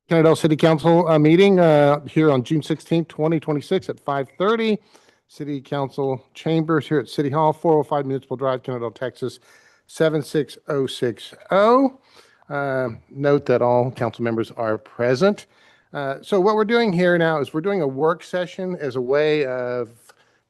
Kennedale City Council meeting here on June 16th, 2026 at 5:30. City Council Chambers here at City Hall, 405 Municipal Drive, Kennedale, Texas, 76060. Note that all council members are present. So what we're doing here now is we're doing a work session as a way of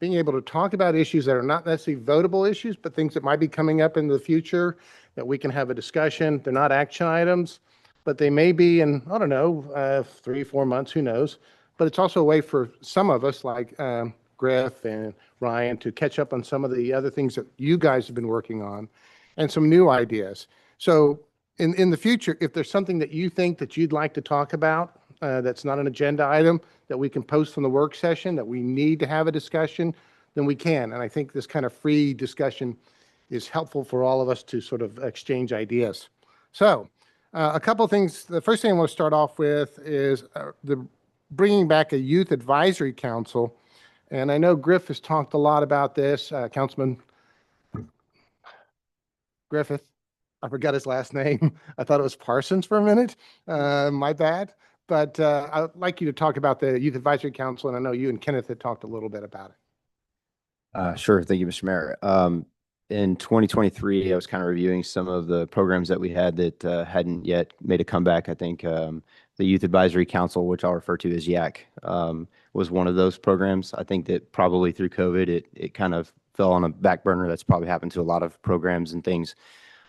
being able to talk about issues that are not necessarily votable issues, but things that might be coming up in the future that we can have a discussion. They're not action items, but they may be in, I don't know, 3-4 months, who knows. But it's also a way for some of us, like Griff and Ryan, to catch up on some of the other things that you guys have been working on and some new ideas. So in the future, if there's something that you think that you'd like to talk about that's not an agenda item that we can post from the work session, that we need to have a discussion, then we can. And I think this kind of free discussion is helpful for all of us to sort of exchange ideas. So a couple of things. The first thing I want to start off with is the bringing back a youth advisory council. And I know Griff has talked a lot about this, Councilman Griffith. I forgot his last name. I thought it was Parsons for a minute. My bad. But I'd like you to talk about the Youth Advisory Council, and I know you and Kenneth had talked a little bit about it. Sure. Thank you, Mr. Mayor. In 2023, I was kind of reviewing some of the programs that we had that hadn't yet made a comeback. I think the Youth Advisory Council, which I'll refer to as YAC, was one of those programs. I think that probably through COVID, it kind of fell on a back burner. That's probably happened to a lot of programs and things.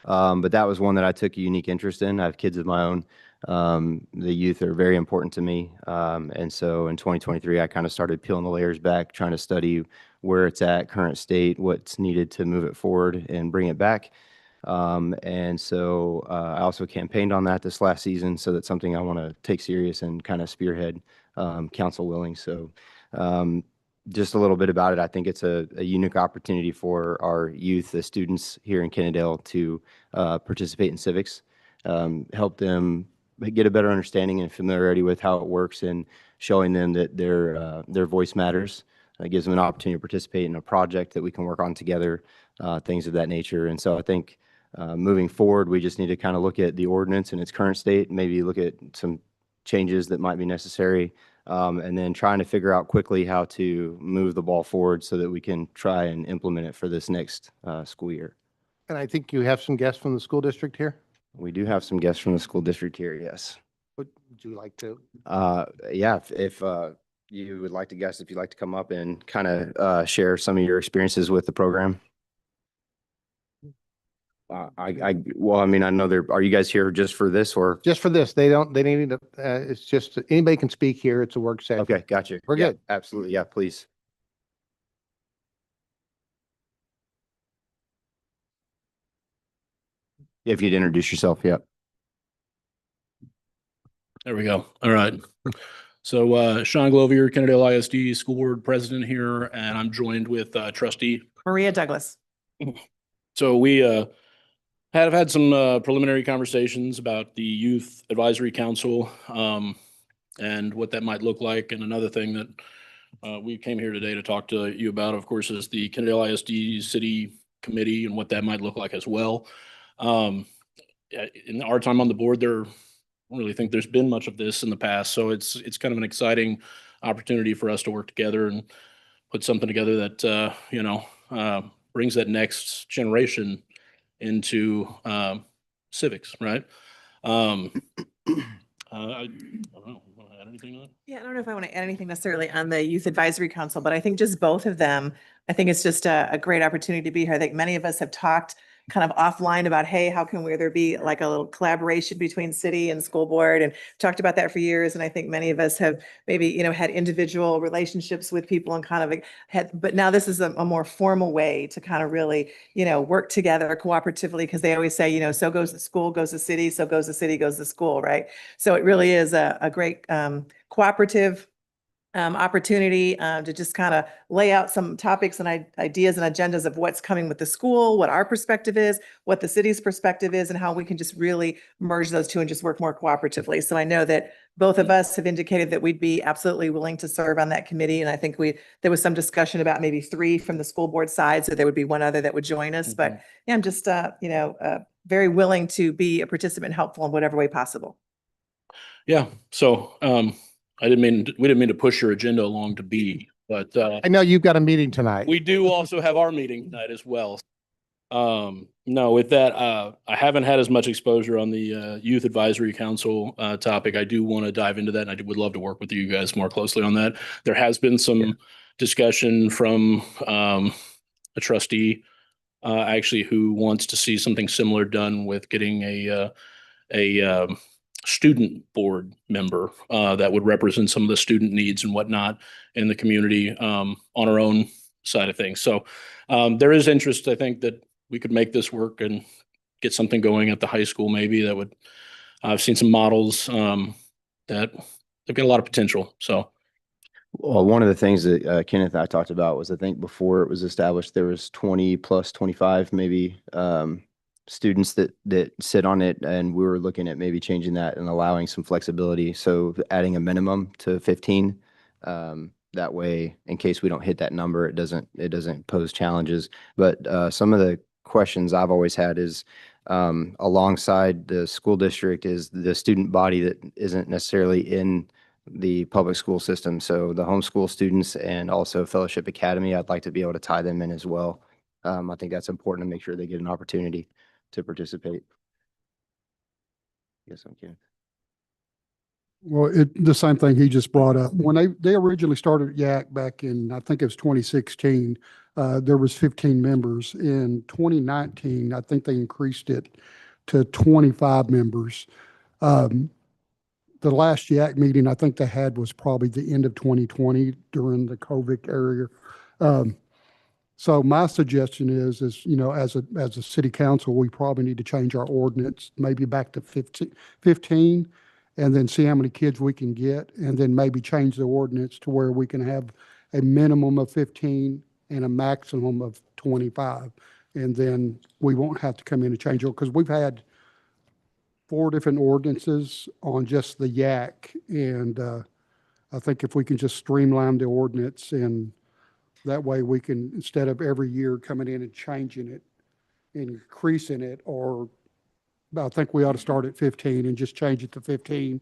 But that was one that I took a unique interest in. I have kids of my own. The youth are very important to me. And so in 2023, I kind of started peeling the layers back, trying to study where it's at, current state, what's needed to move it forward and bring it back. And so I also campaigned on that this last season. So that's something I want to take serious and kind of spearhead, council willing. So just a little bit about it. I think it's a unique opportunity for our youth, the students here in Kennedale, to participate in civics, help them get a better understanding and familiarity with how it works, and showing them that their voice matters. It gives them an opportunity to participate in a project that we can work on together, things of that nature. And so I think moving forward, we just need to kind of look at the ordinance in its current state, maybe look at some changes that might be necessary, and then trying to figure out quickly how to move the ball forward so that we can try and implement it for this next school year. And I think you have some guests from the school district here. We do have some guests from the school district here, yes. Would you like to? Yeah, if you would like to guess, if you'd like to come up and kind of share some of your experiences with the program. Well, I mean, I know are you guys here just for this, or? Just for this. They need to, it's just, anybody can speak here. It's a work session. Okay, gotcha. We're good. Absolutely. Yeah, please. If you'd introduce yourself, yeah. There we go. All right. So Sean Glovier, Kennedale ISD School Board President here, and I'm joined with Trustee Maria Douglas. So we have had some preliminary conversations about the Youth Advisory Council and what that might look like. And another thing that we came here today to talk to you about, of course, is the Kennedale ISD City Committee and what that might look like as well. In our time on the board, I don't really think there's been much of this in the past. So it's kind of an exciting opportunity for us to work together and put something together that, brings that next generation into civics, right? I don't know. Want to add anything on that? Yeah, I don't know if I want to add anything necessarily on the Youth Advisory Council, but I think just both of them, I think it's just a great opportunity to be here. I think many of us have talked kind of offline about, hey, how can there be like a little collaboration between city and school board, and talked about that for years. And I think many of us have maybe, had individual relationships with people and kind of but now this is a more formal way to kind of really, work together cooperatively, because they always say, so goes the school, goes the city, so goes the city, goes the school, right? So it really is a great cooperative opportunity to just kind of lay out some topics and ideas and agendas of what's coming with the school, what our perspective is, what the city's perspective is, and how we can just really merge those two and just work more cooperatively. So I know that both of us have indicated that we'd be absolutely willing to serve on that committee. And I think there was some discussion about maybe 3 from the school board side. So there would be one other that would join us. Mm-hmm. But yeah, I'm just, very willing to be a participant, helpful in whatever way possible. Yeah, so we didn't mean to push your agenda along to B, but I know you've got a meeting tonight. we do also have our meeting tonight as well. No, with that, I haven't had as much exposure on the Youth Advisory Council topic. I do want to dive into that, and I would love to work with you guys more closely on that. There has been some discussion from a trustee actually who wants to see something similar done with getting a student board member that would represent some of the student needs and whatnot in the community on our own side of things. So there is interest, I think, that we could make this work and get something going at the high school maybe that would, I've seen some models that they've got a lot of potential. So Well, one of the things that Kenneth and I talked about was I think before it was established, there was 20 plus 25 maybe students that sit on it, and we were looking at maybe changing that and allowing some flexibility. So adding a minimum to 15. That way, in case we don't hit that number, it doesn't pose challenges. But some of the questions I've always had is alongside the school district is the student body that isn't necessarily in the public school system. So the homeschool students and also Fellowship Academy, I'd like to be able to tie them in as well. I think that's important to make sure they get an opportunity to participate. Yes, I'm kidding. Well, the same thing he just brought up. When they originally started Yak back in, I think it was 2016, there was 15 members. In 2019, I think they increased it to 25 members. The last Yak meeting I think they had was probably the end of 2020 during the COVID area. So my suggestion is, as a city council, we probably need to change our ordinance, maybe back to 15, and then see how many kids we can get, and then maybe change the ordinance to where we can have a minimum of 15 and a maximum of 25. And then we won't have to come in and change it, because we've had 4 different ordinances on just the Yak. And I think if we can just streamline the ordinance, and that way we can, instead of every year coming in and changing it, increasing it, or I think we ought to start at 15 and just change it to 15.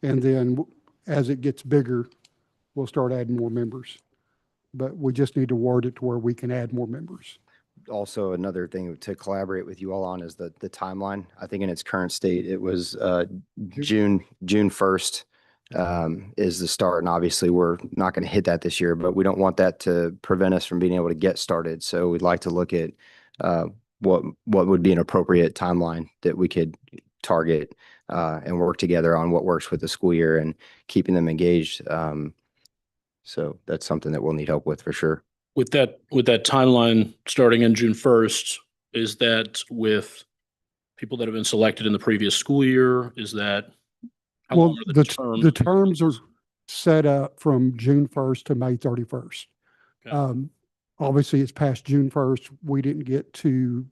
And then as it gets bigger, we'll start adding more members. But we just need to word it to where we can add more members. Also, another thing to collaborate with you all on is the timeline. I think in its current state, it was June 1st is the start. And obviously we're not going to hit that this year, but we don't want that to prevent us from being able to get started. So we'd like to look at what would be an appropriate timeline that we could target and work together on what works with the school year and keeping them engaged. So that's something that we'll need help with for sure. with that timeline starting in June 1st, is that with people that have been selected in the previous school year? Is that how Well, long are the terms are set up from June 1st to May 31st. Okay. Obviously, it's past June 1st. We didn't get to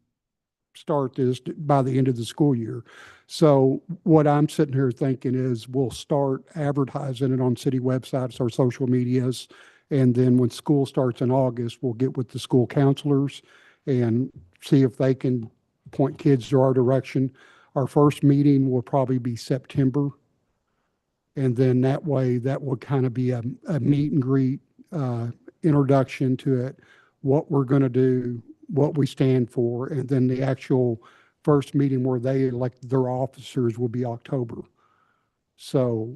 start this by the end of the school year. So what I'm sitting here thinking is we'll start advertising it on city websites or social medias. And then when school starts in August, we'll get with the school counselors and see if they can point kids to our direction. Our first meeting will probably be September. And then that way, that will kind of be a meet and greet introduction to it, what we're going to do, what we stand for, and then the actual first meeting where they elect their officers will be October. So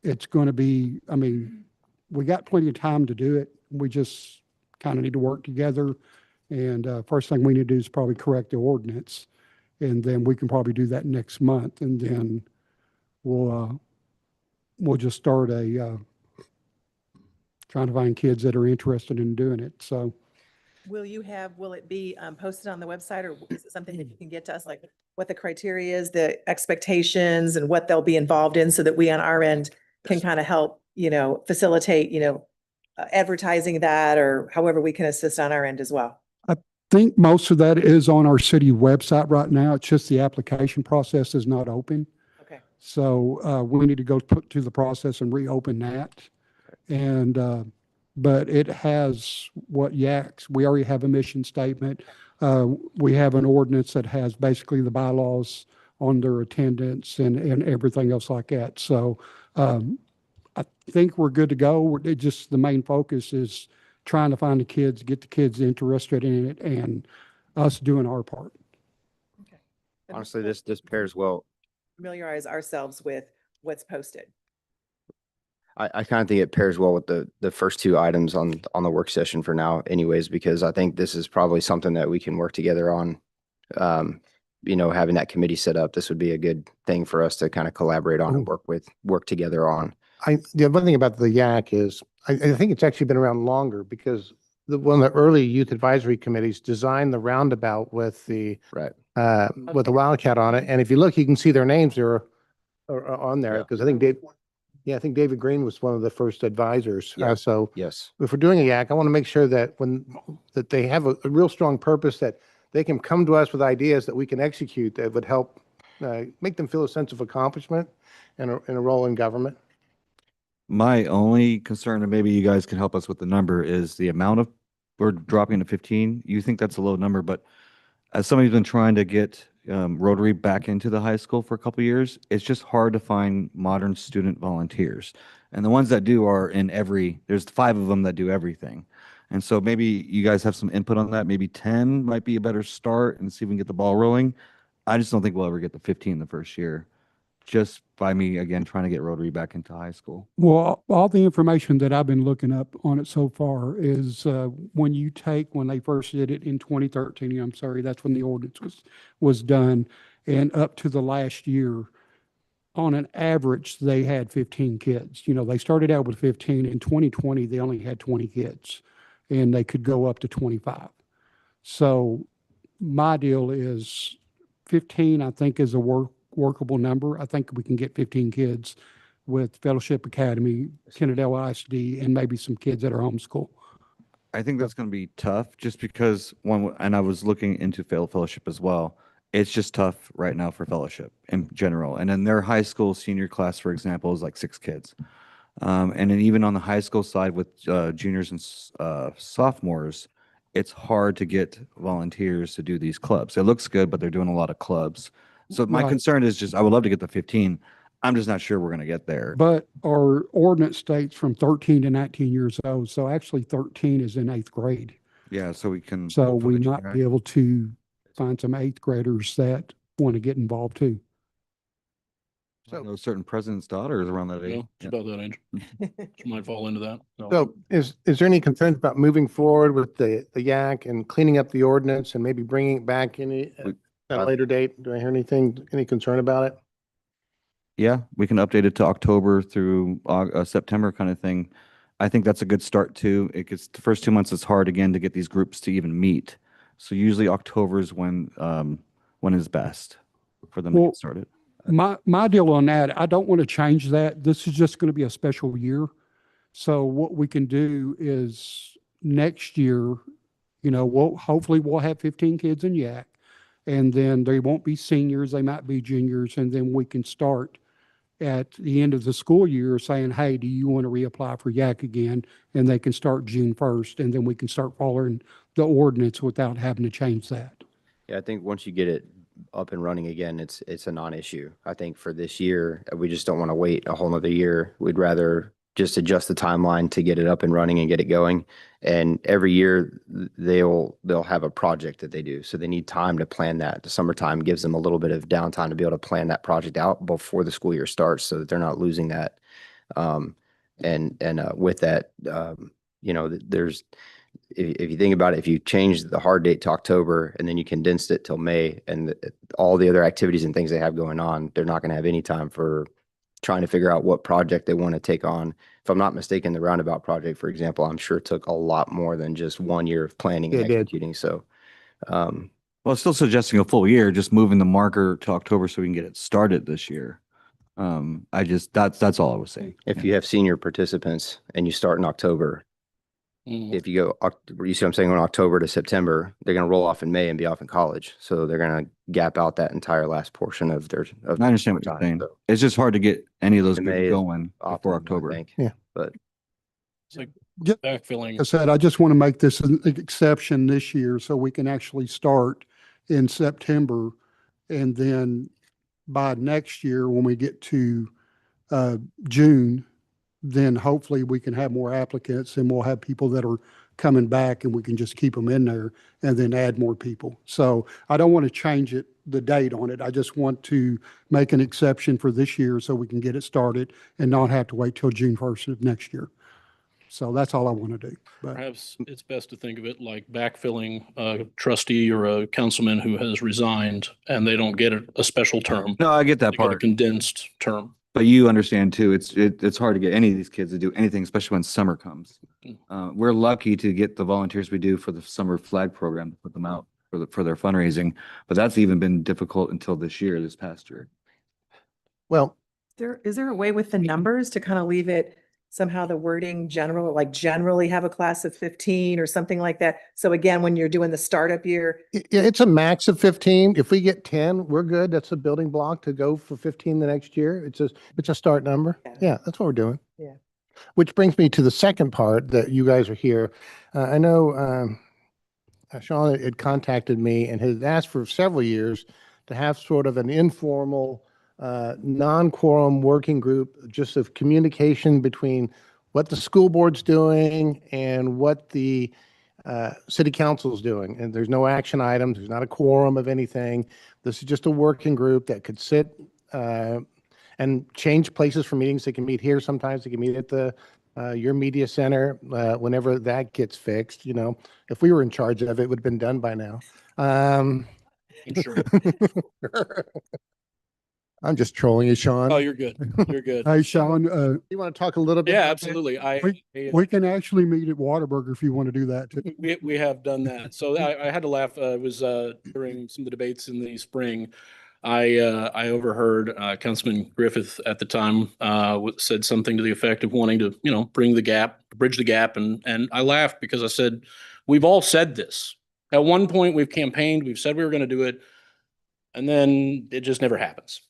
it's going to be, I mean, we got plenty of time to do it. We just kind of need to work together. And first thing we need to do is probably correct the ordinance. And then we can probably do that next month. And then we'll just start trying to find kids that are interested in doing it. So Will it be posted on the website, or is it something that you can get to us, like what the criteria is, the expectations, and what they'll be involved in, so that we on our end can kind of help, facilitate, advertising that, or however we can assist on our end as well? I think most of that is on our city website right now. It's just the application process is not open. Okay. So we need to go to the process and reopen that. And but it has what Yaks, we already have a mission statement. We have an ordinance that has basically the bylaws on their attendance and everything else like that. So I think we're good to go. It just, the main focus is trying to find the kids, get the kids interested in it, and us doing our part. Okay. And Honestly, we'll this pairs well. familiarize ourselves with what's posted. I kind of think it pairs well with the first two items on the work session for now anyways, because I think this is probably something that we can work together on. Having that committee set up, this would be a good thing for us to kind of collaborate on and work together on. The one thing about the YAC is, I think it's actually been around longer because one of the early youth advisory committees designed the roundabout with the Right. with the Wildcat on it. And if you look, you can see their names are on there Yeah. because I think I think David Green was one of the first advisors. Yeah. So Yes. if we're doing a YAC, I want to make sure that that they have a real strong purpose, that they can come to us with ideas that we can execute that would help make them feel a sense of accomplishment and a role in government. My only concern, and maybe you guys can help us with the number, is the amount of, we're dropping to 15. You think that's a low number, but as somebody who's been trying to get Rotary back into the high school for a couple of years, it's just hard to find modern student volunteers. And the ones that do are there's 5 of them that do everything. And so maybe you guys have some input on that. Maybe 10 might be a better start and see if we can get the ball rolling. I just don't think we'll ever get to 15 the first year, just by me, again, trying to get Rotary back into high school. Well, all the information that I've been looking up on it so far is when they first did it in 2013, I'm sorry, that's when the ordinance was done, and up to the last year, on an average, they had 15 kids. They started out with 15. In 2020, they only had 20 kids, and they could go up to 25. So my deal is 15, I think, is a workable number. I think we can get 15 kids with Fellowship Academy, Kennedale ISD, and maybe some kids that are homeschool. I think that's going to be tough just because and I was looking into fellowship as well. It's just tough right now for fellowship in general. And then their high school senior class, for example, is like 6 kids. And then even on the high school side with juniors and sophomores, it's hard to get volunteers to do these clubs. It looks good, but they're doing a lot of clubs. So my Right. concern is just, I would love to get the 15. I'm just not sure we're going to get there. But our ordinance states from 13 to 19 years old. So actually 13 is in 8th grade. Yeah, so we can. So hope for we the might junior be able to find some 8th graders that want to get involved too. I know certain president's daughters around that age. No, it's about that age. She might fall into that. So is there any concerns about moving forward with the YAC and cleaning up the ordinance and maybe bringing it back at a later date? Do I hear any concern about it? Yeah, we can update it to October through September kind of thing. I think that's a good start too. It gets the first 2 months, it's hard again to get these groups to even meet. So usually October is when is best for them to Well, get started. My deal on that, I don't want to change that. This is just going to be a special year. So what we can do is next year, hopefully we'll have 15 kids in YAC, and then they won't be seniors, they might be juniors, and then we can start at the end of the school year saying, hey, do you want to reapply for YAC again? And they can start June 1st, and then we can start following the ordinance without having to change that. Yeah, I think once you get it up and running again, it's a non-issue. I think for this year, we just don't want to wait a whole nother year. We'd rather just adjust the timeline to get it up and running and get it going. And every year they'll have a project that they do. So they need time to plan that. The summertime gives them a little bit of downtime to be able to plan that project out before the school year starts so that they're not losing that. With that, there's, if you think about it, if you change the hard date to October and then you condensed it till May and all the other activities and things they have going on, they're not going to have any time for trying to figure out what project they want to take on. If I'm not mistaken, the roundabout project, for example, I'm sure took a lot more than just 1 year of planning and It did. executing. So, Well, still suggesting a full year, just moving the marker to October so we can get it started this year. That's all I was saying. if you have senior participants and you start in October, Mhm. if you go, you see what I'm saying, on October to September, they're going to roll off in May and be off in college. So they're going to gap out that entire last portion of their. I understand what you're time. saying. So It's just hard to get any of those May groups is going optimum, before I October. think. Yeah. But It's like Just- backfilling. Like I said, I just want to make this an exception this year so we can actually start in September. And then by next year, when we get to June, then hopefully we can have more applicants and we'll have people that are coming back and we can just keep them in there and then add more people. So I don't want to change it, the date on it. I just want to make an exception for this year so we can get it started and not have to wait till June 1st of next year. So that's all I want to do. But Perhaps it's best to think of it like backfilling a trustee or a councilman who has resigned and they don't get a special term. No, I get They that get a part. condensed term. But you understand too, it's hard to get any of these kids to do anything, especially when summer comes. We're lucky to get the volunteers we do for the summer flag program to put them out for their fundraising, but that's even been difficult until this past year. Well, Is there a way with the numbers to kind of leave it somehow the wording general, like generally have a class of 15 or something like that? So again, when you're doing the startup year, yeah, it's a max of 15. If we get 10, we're good. That's a building block to go for 15 the next year. It's a start number. Yeah. Yeah, that's what we're doing. Yeah. Which brings me to the second part that you guys are here. I know Sean had contacted me and had asked for several years to have sort of an informal, non-quorum working group, just of communication between what the school board's doing and what the city council's doing. And there's no action items. There's not a quorum of anything. This is just a working group that could sit and change places for meetings. They can meet here sometimes. They can meet at the your media center whenever that gets fixed. You know, if we were in charge of it, it would have been done by now. I'm sure. I'm just trolling you, Sean. Oh, you're good. You're good. hey, Sean, You want to talk a little bit? Yeah, about that? absolutely. we can actually meet at Whataburger if you want to do that too. We have done that. So I had to laugh. It was during some of the debates in the spring. I overheard Councilman Griffith at the time said something to the effect of wanting to, bridge the gap. And I laughed because I said, we've all said this. At one point, we've campaigned, we've said we were going to do it, and then it just never happens.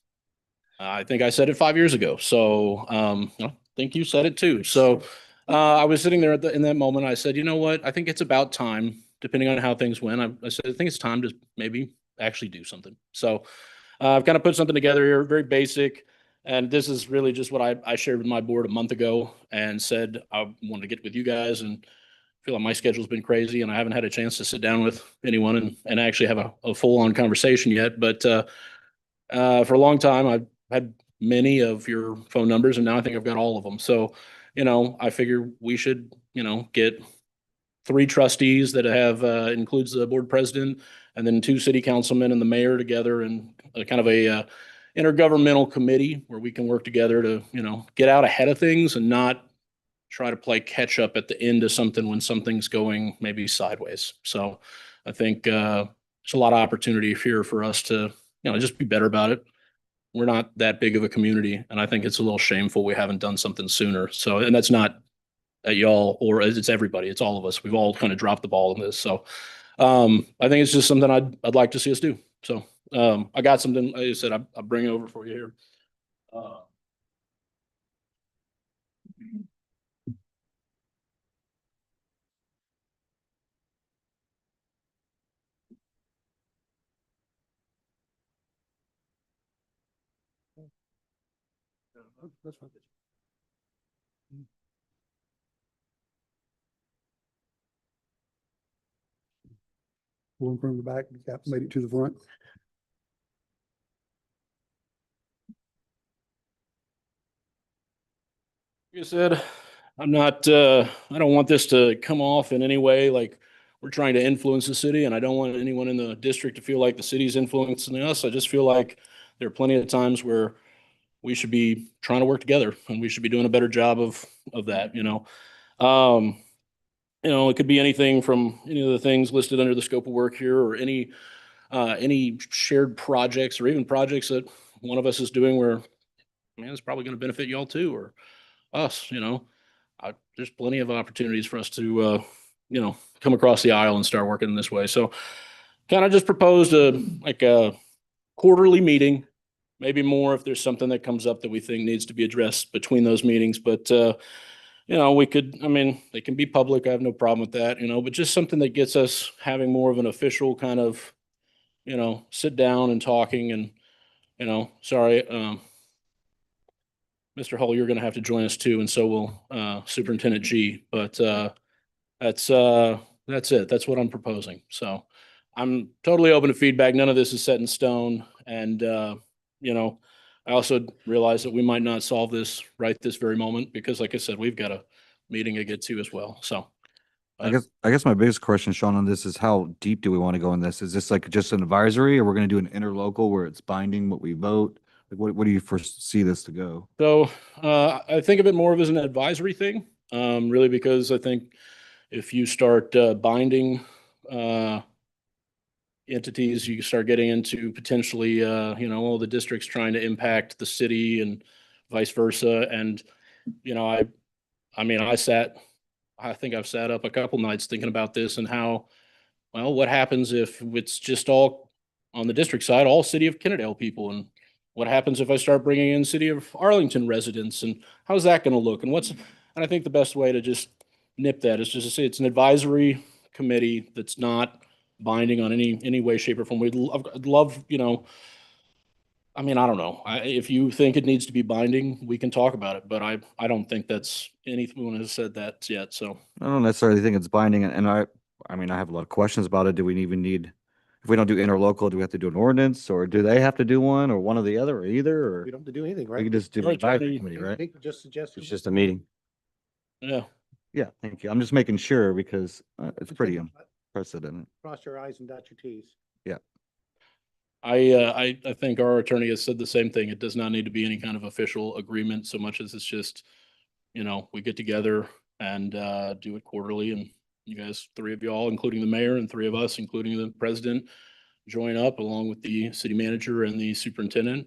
I think I said it 5 years ago. So I think you said it too. So I was sitting there in that moment. I said, you know what? I think it's about time, depending on how things went. I said, I think it's time to maybe actually do something. So I've kind of put something together here, very basic. And this is really just what I shared with my board a month ago and said I wanted to get with you guys, and I feel like my schedule's been crazy and I haven't had a chance to sit down with anyone and actually have a full-on conversation yet. But for a long time, I've had many of your phone numbers, and now I think I've got all of them. So, I figure we should, get 3 trustees that have includes the board president, and then 2 city councilmen and the mayor together, and kind of a intergovernmental committee where we can work together to, get out ahead of things and not try to play catch up at the end of something when something's going maybe sideways. So I think there's a lot of opportunity here for us to, just be better about it. We're not that big of a community, and I think it's a little shameful we haven't done something sooner. So, and that's not at y'all, or it's everybody. It's all of us. We've all kind of dropped the ball in this. So I think it's just something I'd like to see us do. So I got something, like I said, I'll bring it over for you here. That's fine. One from the back, made it to the front. Like I said, I'm not, I don't want this to come off in any way like we're trying to influence the city, and I don't want anyone in the district to feel like the city's influencing us. I just feel like there are plenty of times where we should be trying to work together, and we should be doing a better job of that, it could be anything from any of the things listed under the scope of work here, or any shared projects, or even projects that one of us is doing where, man, it's probably going to benefit y'all too, or us, there's plenty of opportunities for us to, come across the aisle and start working in this way. So kind of just proposed a quarterly meeting, maybe more if there's something that comes up that we think needs to be addressed between those meetings. But, we could, they can be public. I have no problem with that, but just something that gets us having more of an official kind of, sit down and talking and sorry, Mr. Hull, you're going to have to join us too, and so will Superintendent G. But that's it. That's what I'm proposing. So I'm totally open to feedback. None of this is set in stone, and I also realize that we might not solve this right this very moment because, like I said, we've got a meeting to get to as well. So. I guess my biggest question, Sean, on this is how deep do we want to go in this? Is this like just an advisory, or we're going to do an interlocal where it's binding what we vote? Like, what do you foresee this to go? So I think of it more of as an advisory thing, really, because I think if you start binding entities, you start getting into potentially, all the districts trying to impact the city and vice versa. And, I think I've sat up a couple nights thinking about this and how, well, what happens if it's just all on the district side, all city of Kennedale people? And what happens if I start bringing in city of Arlington residents, and how's that going to look? And I think the best way to just nip that is just to say it's an advisory committee that's not binding on any way, shape, or form. I'd love, I don't know. If you think it needs to be binding, we can talk about it, but I don't think that's anyone has said that yet. So I don't necessarily think it's binding, and I have a lot of questions about it. Do we even need, if we don't do interlocal, do we have to do an ordinance, or do they have to do one, or one or the other, or either, or We don't have to do anything, we right? can just do Our an advisory attorney- committee, right? They can just suggest. It's just a meeting. yeah, Yeah, thank you. I'm just making sure because it's Just pretty make- unprecedented. Cross your i's and dot your t's. I think our attorney has said the same thing. It does not need to be any kind of official agreement so much as it's just, we get together and do it quarterly, and you guys, three of y'all, including the mayor, and three of us, including the president, join up along with the city manager and the superintendent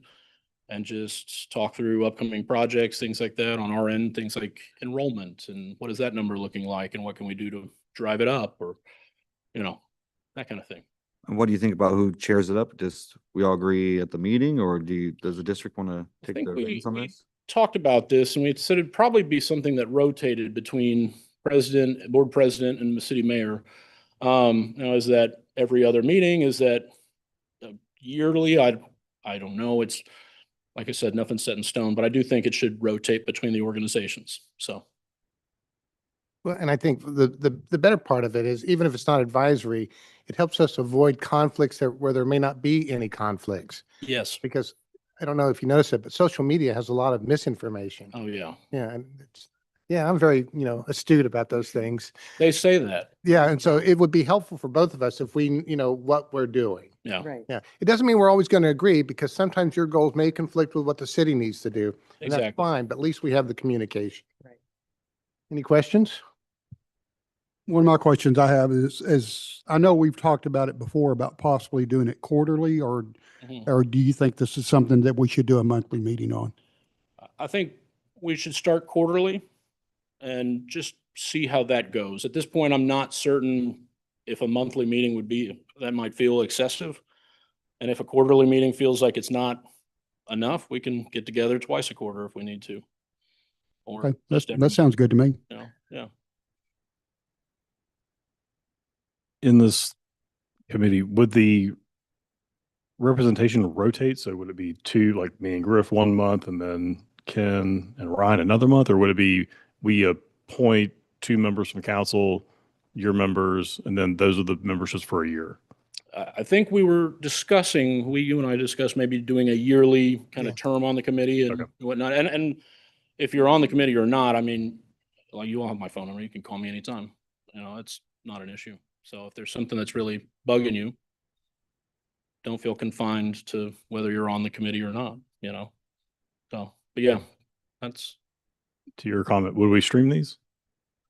and just talk through upcoming projects, things like that on our end, things like enrollment and what is that number looking like and what can we do to drive it up, or, that kind of thing. And what do you think about who chairs it up? Just we all agree at the meeting, or does the district want to take think the reins on this? Talked about this and we said it'd probably be something that rotated between board president and the city mayor. Now, is that every other meeting? Is that yearly? I don't know. It's, like I said, nothing's set in stone, but I do think it should rotate between the organizations. So. Well, and I think the better part of it is, even if it's not advisory, it helps us avoid conflicts where there may not be any conflicts. Yes. Because I don't know if you notice it, but social media has a lot of misinformation. Oh, yeah. Yeah, and I'm very, astute about those things. They say that. Yeah, and so it would be helpful for both of us if we, what we're doing. Yeah. Right. Yeah, it doesn't mean we're always going to agree, because sometimes your goals may conflict with what the city needs to do. And that's Exactly. fine, but at least we have the communication. Right. Any questions? One of my questions I have is I know we've talked about it before about possibly doing it quarterly, or Mhm. do you think this is something that we should do a monthly meeting on? I think we should start quarterly and just see how that goes. At this point, I'm not certain if a monthly meeting that might feel excessive. And if a quarterly meeting feels like it's not enough, we can get together twice a quarter if we need to. Or Okay, just every that sounds good to me. yeah. In this committee, would the representation rotate? So would it be two, like me and Griff 1 month and then Ken and Ryan another month? Or would it be we appoint 2 members from council, your members, and then those are the memberships for a year? I think we were discussing, you and I discussed maybe doing a yearly kind Yeah. of term on the committee and Okay. whatnot. And if you're on the committee or not, like, you all have my phone number. You can call me anytime. It's not an issue. So if there's something that's really bugging you, don't feel confined to whether you're on the committee or not, So, but yeah, that's, To your comment, would we stream these?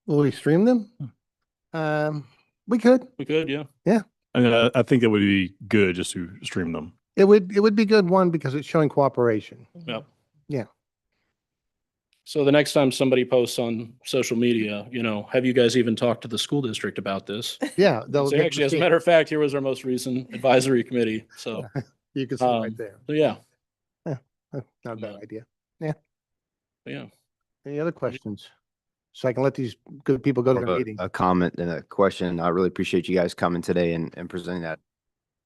Will we stream them? We could. we could, yeah. I mean, I think it would be good just to stream them. It would be good, one, because it's showing cooperation. Yep. Yeah. So the next time somebody posts on social media, have you guys even talked to the school district about this? Yeah. they'll So get to actually, as a see it. matter of fact, here was our most recent advisory committee. So, You can see it right um, there. so yeah, Not a bad yeah. idea. but yeah. Any other questions? So I can let these good people go to their meeting. A comment and a question. I really appreciate you guys coming today and presenting that.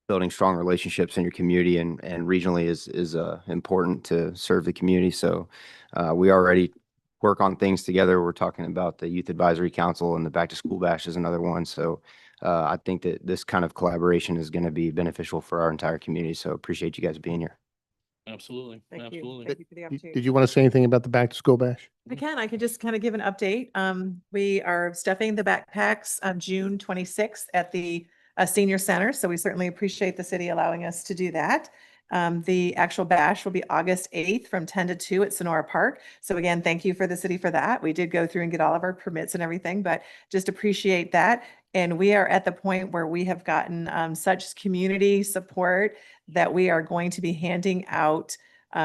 building strong relationships in your community and regionally is important to serve the community. So we already work on things together. We're talking about the Youth Advisory Council, and the Back to School Bash is another one. So I think that this kind of collaboration is going to be beneficial for our entire community. So appreciate you guys being here. Absolutely. Thank you. Absolutely. Thank you for the opportunity. Did you want to say anything about the back to school bash? I can just kind of give an update. We are stuffing the backpacks on June 26th at the senior center. So we certainly appreciate the city allowing us to do that. The actual bash will be August 8th from 10 to 2 at Sonora Park. So again, thank you for the city for that. We did go through and get all of our permits and everything, but just appreciate that. And we are at the point where we have gotten such community support that we are going to be handing out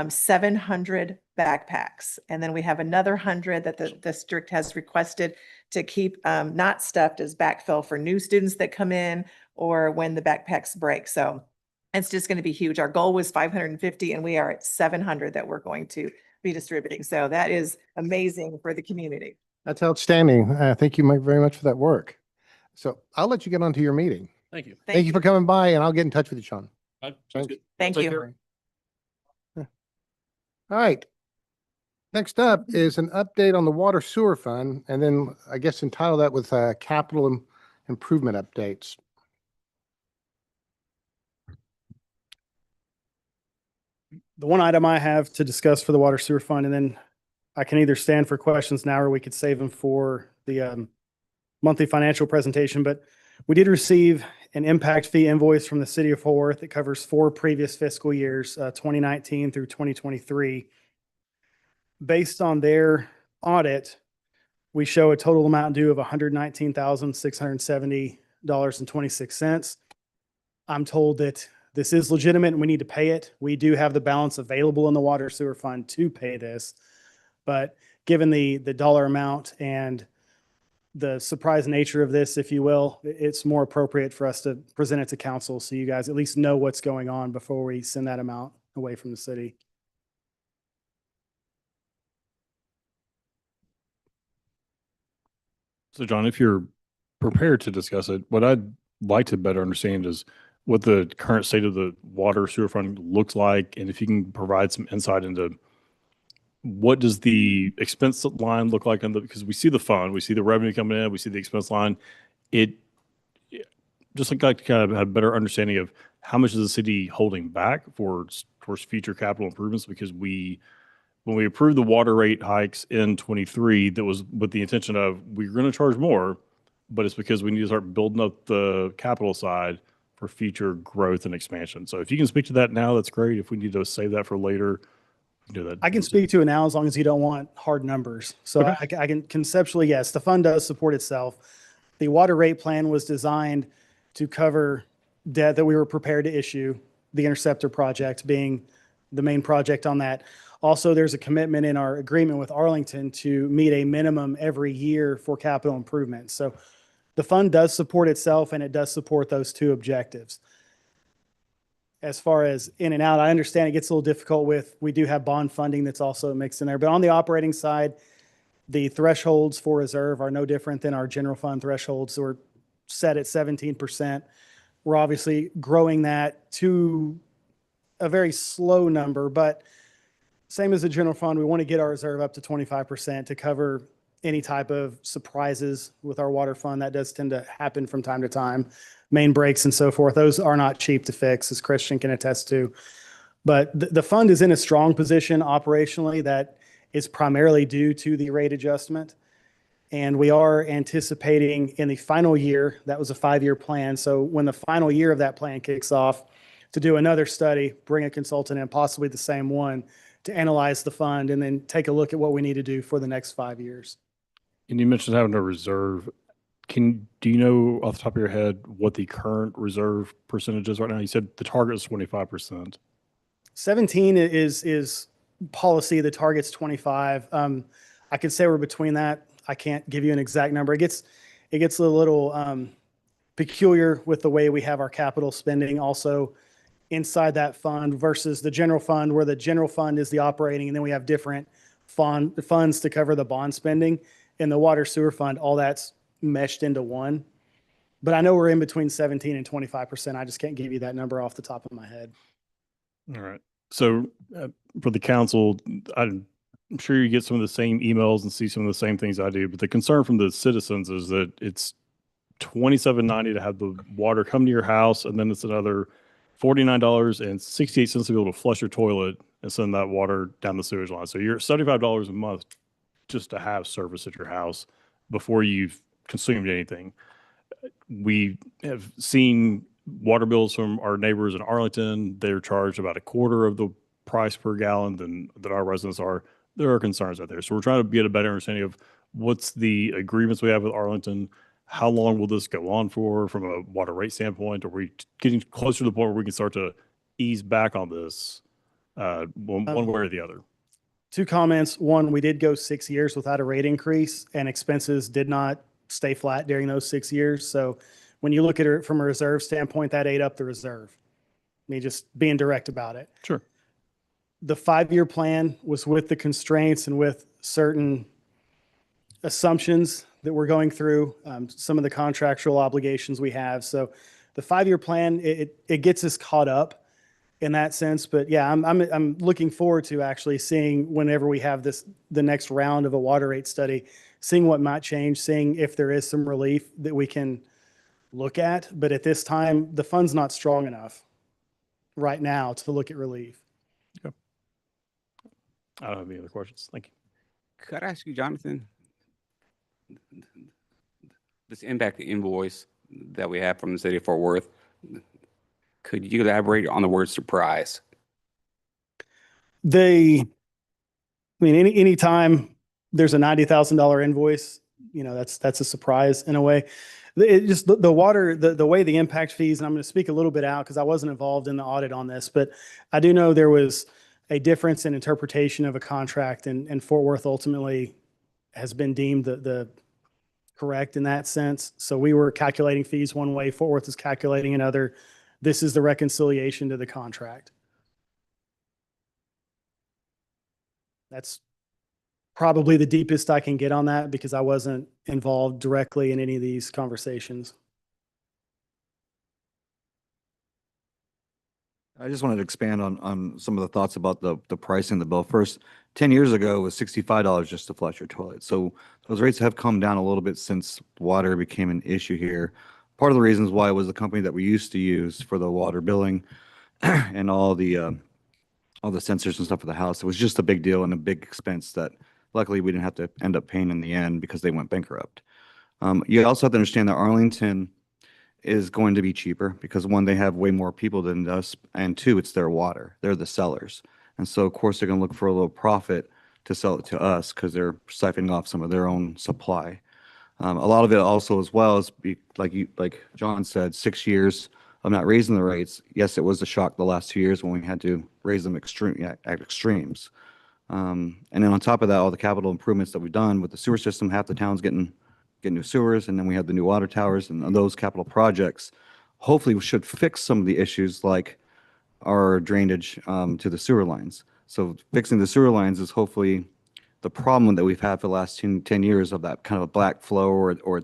700 backpacks. And then we have another 100 that the district has requested to keep not stuffed as backfill for new students that come in or when the backpacks break. So it's just going to be huge. Our goal was 550 and we are at 700 that we're going to be distributing. So that is amazing for the community. That's outstanding. Thank you very much for that work. So I'll let you get on to your meeting. Thank you. Thank you for coming by, and I'll get in touch with you, Sean. All right, sounds good. Thank Take you. care. All right. Next up is an update on the water sewer fund, and then I guess entitle that with capital improvement updates. The one item I have to discuss for the water sewer fund, and then I can either stand for questions now or we could save them for the monthly financial presentation. But we did receive an impact fee invoice from the city of Fort Worth that covers 4 previous fiscal years, 2019 through 2023. Based on their audit, we show a total amount due of $119,670.26. I'm told that this is legitimate and we need to pay it. We do have the balance available in the water sewer fund to pay this. But given the dollar amount and the surprise nature of this, if you will, it's more appropriate for us to present it to council so you guys at least know what's going on before we send that amount away from the city. So John, if you're prepared to discuss it, what I'd like to better understand is what the current state of the water sewer fund looks like, and if you can provide some insight into what does the expense line look like because we see the fund, we see the revenue coming in, we see the expense line. It just like to kind of have a better understanding of how much is the city holding back towards future capital improvements, because when we approved the water rate hikes in 23, that was with the intention of we're going to charge more, but it's because we need to start building up the capital side for future growth and expansion. So if you can speak to that now, that's great. If we need to save that for later, do that. I can speak to it now as long as you don't want hard numbers. So Okay. I can conceptually, yes, the fund does support itself. The water rate plan was designed to cover debt that we were prepared to issue, the Interceptor project being the main project on that. Also, there's a commitment in our agreement with Arlington to meet a minimum every year for capital improvements. So the fund does support itself and it does support those 2 objectives. As far as in and out, I understand it gets a little difficult we do have bond funding that's also mixed in there. But on the operating side, the thresholds for reserve are no different than our general fund thresholds. So we're set at 17%. We're obviously growing that to a very slow number, but same as the general fund, we want to get our reserve up to 25% to cover any type of surprises with our water fund. That does tend to happen from time to time. Main breaks and so forth. Those are not cheap to fix, as Christian can attest to. But the fund is in a strong position operationally that is primarily due to the rate adjustment. And we are anticipating in the final year, that was a 5-year plan. So when the final year of that plan kicks off, to do another study, bring a consultant in, possibly the same one, to analyze the fund and then take a look at what we need to do for the next 5 years. And you mentioned having a reserve. Do you know off the top of your head what the current reserve percentage is right now? You said the target is 25%. 17 is policy. The target's 25. I could say we're between that. I can't give you an exact number. It gets a little peculiar with the way we have our capital spending also inside that fund versus the general fund, where the general fund is the operating, and then we have different funds to cover the bond spending. In the water sewer fund, all that's meshed into one. But I know we're in between 17 and 25%. I just can't give you that number off the top of my head. All right. So for the council, I'm sure you get some of the same emails and see some of the same things I do, but the concern from the citizens is that it's $27.90 to have the water come to your house, and then it's another $49.68 to be able to flush your toilet and send that water down the sewage line. So you're $75 a month just to have service at your house before you've consumed anything. We have seen water bills from our neighbors in Arlington. They're charged about a quarter of the price per gallon than that our residents are. There are concerns out there. So we're trying to get a better understanding of what's the agreements we have with Arlington. How long will this go on for from a water rate standpoint? Are we getting closer to the point where we can start to ease back on this one way or the other? Two comments. One, we did go 6 years without a rate increase, and expenses did not stay flat during those 6 years. So when you look at it from a reserve standpoint, that ate up the reserve. Me just being direct about it. Sure. The 5-year plan was with the constraints and with certain assumptions that we're going through, some of the contractual obligations we have. So the 5-year plan, it gets us caught up in that sense. But yeah, I'm looking forward to actually seeing whenever we have the next round of a water rate study, seeing what might change, seeing if there is some relief that we can look at. But at this time, the fund's not strong enough right now to look at relief. Okay. I don't have any other questions. Thank you. Could I ask you, Jonathan, this impact invoice that we have from the city of Fort Worth, could you elaborate on the word surprise? Anytime there's a $90,000 invoice, that's a surprise in a way. It just the water, the way the impact fees, and I'm going to speak a little bit out because I wasn't involved in the audit on this, but I do know there was a difference in interpretation of a contract, and Fort Worth ultimately has been deemed the correct in that sense. So we were calculating fees one way, Fort Worth is calculating another. This is the reconciliation to the contract. That's probably the deepest I can get on that because I wasn't involved directly in any of these conversations. I just wanted to expand on some of the thoughts about the pricing of the bill. First, 10 years ago, it was $65 just to flush your toilet. So those rates have come down a little bit since water became an issue here. Part of the reasons why was the company that we used to use for the water billing and all the sensors and stuff for the house. It was just a big deal and a big expense that luckily we didn't have to end up paying in the end because they went bankrupt. You also have to understand that Arlington is going to be cheaper because one, they have way more people than us, and two, it's their water. They're the sellers. And so of course they're going to look for a little profit to sell it to us because they're siphoning off some of their own supply. A lot of it also as well is like John said, 6 years of not raising the rates. Yes, it was a shock the last 2 years when we had to raise them at extremes. And then on top of that, all the capital improvements that we've done with the sewer system, half the town's getting new sewers, and then we have the new water towers, and those capital projects hopefully we should fix some of the issues like our drainage to the sewer lines. So fixing the sewer lines is hopefully the problem that we've had for the last 10 years of that kind of a black flow, or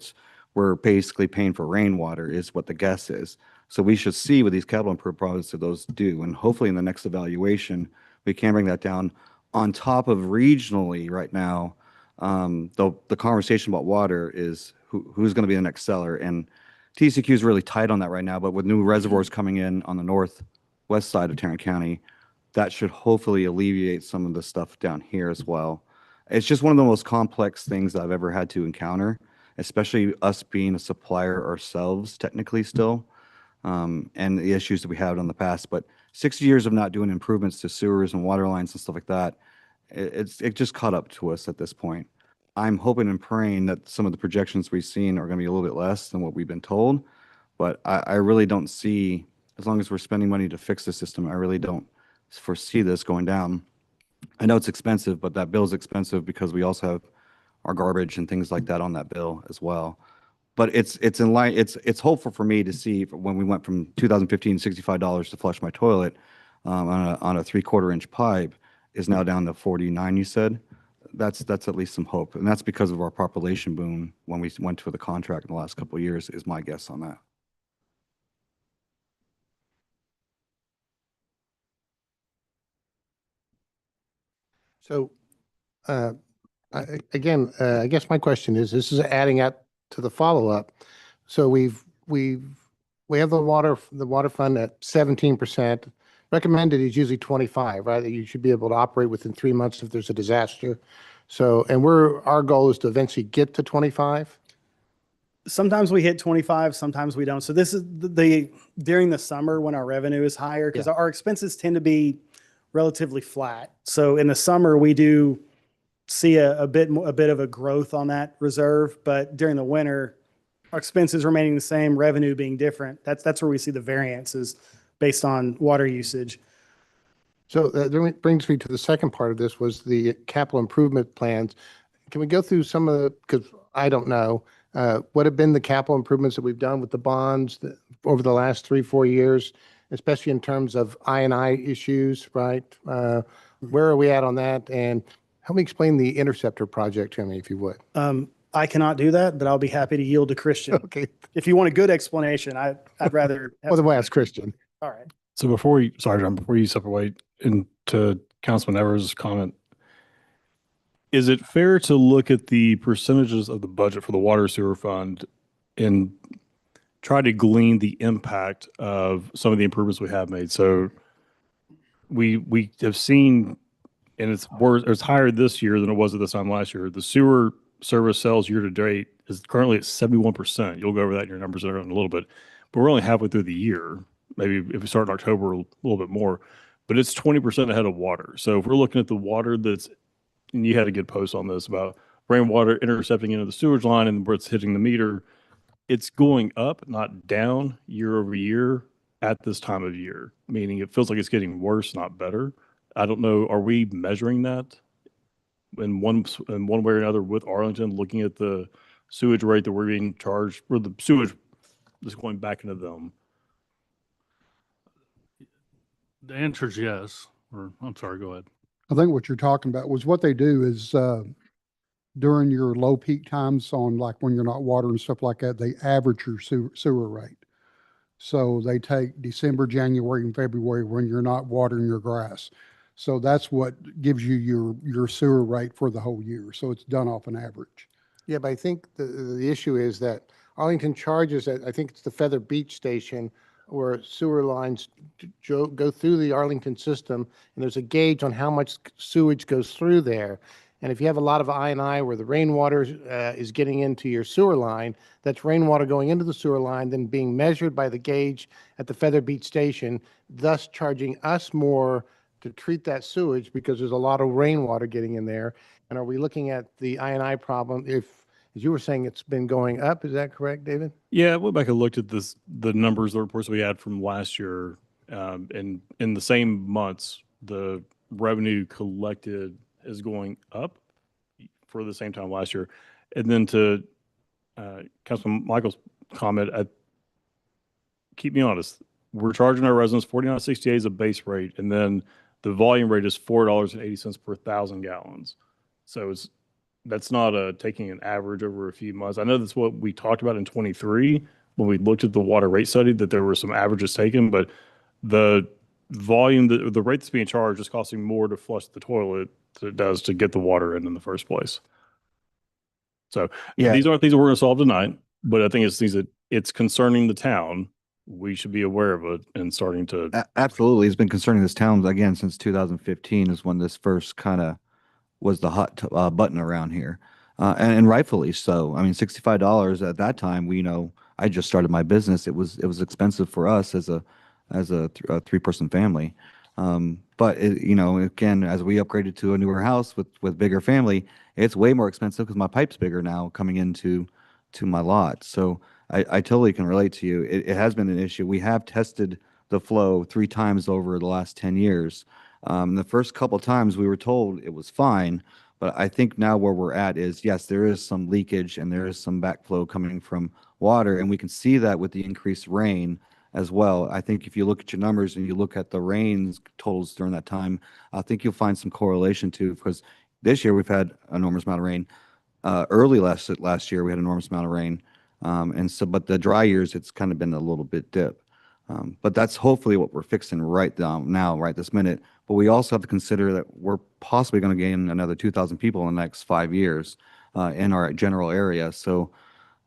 we're basically paying for rainwater is what the guess is. So we should see what these capital improvement projects of those do, and hopefully in the next evaluation we can bring that down. On top of regionally right now, the conversation about water is who's going to be the next seller, and TCQ is really tight on that right now. But with new reservoirs coming in on the northwest side of Tarrant County, that should hopefully alleviate some of the stuff down here as well. It's just one of the most complex things that I've ever had to encounter, especially us being a supplier ourselves technically still, and the issues that we had in the past. But 6 years of not doing improvements to sewers and water lines and stuff like that, it just caught up to us at this point. I'm hoping and praying that some of the projections we've seen are going to be a little bit less than what we've been told, but I really don't see, as long as we're spending money to fix the system, I really don't foresee this going down. I know it's expensive, but that bill's expensive because we also have our garbage and things like that on that bill as well. But it's in line. It's hopeful for me to see when we went from 2015 $65 to flush my toilet on a 3/4 inch pipe is now down to 49. You said that's at least some hope. And that's because of our population boom when we went to the contract in the last couple of years, is my guess on that. So, again, I guess my question is, this is adding up to the follow-up. So we have the water fund at 17%. Recommended is usually 25, right? That you should be able to operate within 3 months if there's a disaster. So, and our goal is to eventually get to 25. Sometimes we hit 25, sometimes we don't. So this is during the summer when our revenue is higher, because our expenses tend to be relatively flat. So in the summer, we do see a bit of a growth on that reserve, but during the winter, our expenses remaining the same, revenue being different. That's where we see the variances based on water usage. So that brings me to the second part of this, was the capital improvement plans. Can we go through some of the, because I don't know, what have been the capital improvements that we've done with the bonds over the last 3-4 years, especially in terms of I&I issues, right? Where are we at on that? And help me explain the Interceptor project to me, if you would. I cannot do that, but I'll be happy to yield to Christian. Okay. If you want a good explanation, I'd rather. Well, then we'll ask Christian. All right. So before you, sorry, John, before you step away into Councilman Evers' comment, is it fair to look at the percentages of the budget for the water sewer fund and try to glean the impact of some of the improvements we have made? So we have seen, and it's worse, it's higher this year than it was at this time last year. The sewer service sales year to date is currently at 71%. You'll go over that in your numbers in a little bit, but we're only halfway through the year. Maybe if we start in October, a little bit more, but it's 20% ahead of water. So if we're looking at the water that's, and you had a good post on this about rainwater intercepting into the sewage line and where it's hitting the meter, it's going up, not down year over year at this time of year, meaning it feels like it's getting worse, not better. I don't know, are we measuring that in one way or another with Arlington, looking at the sewage rate that we're being charged, or the sewage that's going back into them? The answer is yes, or I'm sorry, go ahead. I think what you're talking about was what they do is during your low peak times on like when you're not watering and stuff like that, they average your sewer rate. So they take December, January, and February when you're not watering your grass. So that's what gives you your sewer rate for the whole year. So it's done off an average. Yeah, but I think the issue is that Arlington charges at, I think it's the Feather Beach station, where sewer lines go through the Arlington system, and there's a gauge on how much sewage goes through there. And if you have a lot of I&I where the rainwater is getting into your sewer line, that's rainwater going into the sewer line, then being measured by the gauge at the Feather Beach station, thus charging us more to treat that sewage because there's a lot of rainwater getting in there. And are we looking at the I&I problem? If, as you were saying, it's been going up, is that correct, David? Yeah, I went back and looked at the numbers, the reports we had from last year, and in the same months, the revenue collected is going up for the same time last year. And then to Councilman Michael's comment, keep me honest, we're charging our residents $49.68 as a base rate, and then the volume rate is $4.80 per 1,000 gallons. So that's not taking an average over a few months. I know that's what we talked about in 23 when we looked at the water rate study, that there were some averages taken, but the volume, the rate that's being charged is costing more to flush the toilet than it does to get the water in the first place. So Yeah. these aren't things that we're going to solve tonight, but I think it's things that it's concerning the town. We should be aware of it and starting to. Absolutely. It's been concerning this town again since 2015 is when this first kind of was the hot button around here. And rightfully so. I mean, $65 at that time, I just started my business. It was expensive for us as a 3-person family. But again, as we upgraded to a newer house with bigger family, it's way more expensive because my pipe's bigger now coming into my lot. So I totally can relate to you. It has been an issue. We have tested the flow 3 times over the last 10 years. The first couple times we were told it was fine, but I think now where we're at is, yes, there is some leakage and there is some backflow coming from water, and we can see that with the increased rain as well. I think if you look at your numbers and you look at the rains totals during that time, I think you'll find some correlation too, because This year, we've had enormous amount of rain. Early last year, we had enormous amount of rain. And so, but the dry years, it's kind of been a little bit dip. But that's hopefully what we're fixing right now, right this minute. But we also have to consider that we're possibly going to gain another 2,000 people in the next 5 years in our general area. So,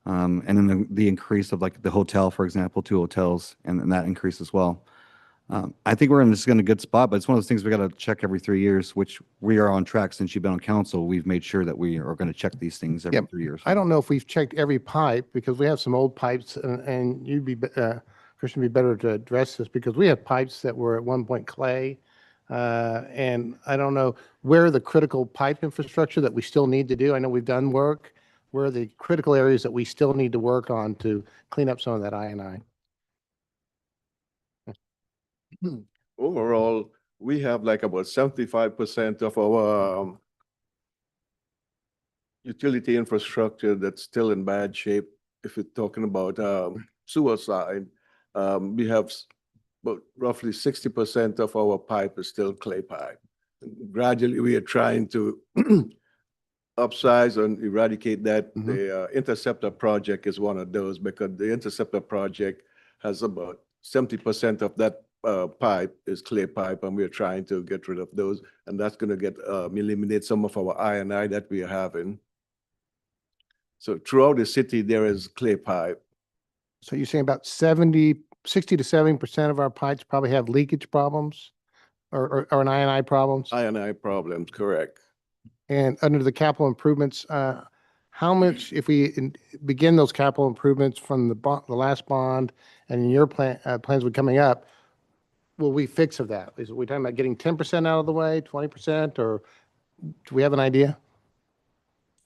and then the increase of like the hotel, for example, 2 hotels, and that increase as well. I think we're just in a good spot, but it's one of those things we got to check every 3 years, which we are on track since you've been on council. We've made sure that we are going to check these things every 3 years. I don't know if we've checked every pipe because we have some old pipes and you'd be, Christian, be better to address this because we have pipes that were at one point clay. And I don't know where the critical pipe infrastructure that we still need to do. I know we've done work. Where are the critical areas that we still need to work on to clean up some of that I&I? Overall, we have like about 75% of our utility infrastructure that's still in bad shape. If you're talking about sewer side, we have about roughly 60% of our pipe is still clay pipe. Gradually, we are trying to upsize and eradicate that. The Interceptor project is one of those because the Interceptor project has about 70% of that pipe is clay pipe, and we're trying to get rid of those, and that's going to get eliminate some of our I&I that we are having. So throughout the city, there is clay pipe. So you're saying about 60 to 70% of our pipes probably have leakage problems or an I&I problems? I&I problems, correct. And under the capital improvements, how much, if we begin those capital improvements from the last bond and in your plans with coming up, will we fix of that? Is we talking about getting 10% out of the way, 20%, or do we have an idea?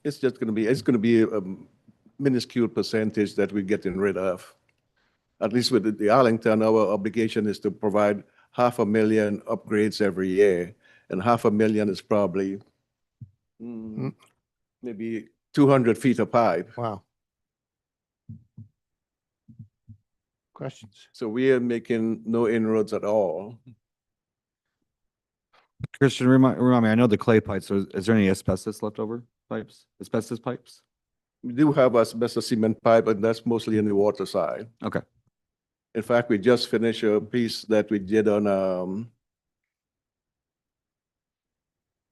It's just going to be a minuscule percentage that we're getting rid of. At least with the Arlington, our obligation is to provide 500,000 upgrades every year, and 500,000 is probably maybe 200 feet of pipe. Wow. Questions? So we are making no inroads at all. Christian, remind me, I know the clay pipes, so is there any asbestos leftover pipes, asbestos pipes? We do have asbestos cement pipe, and that's mostly in the water side. Okay. In fact, we just finished a piece that we did on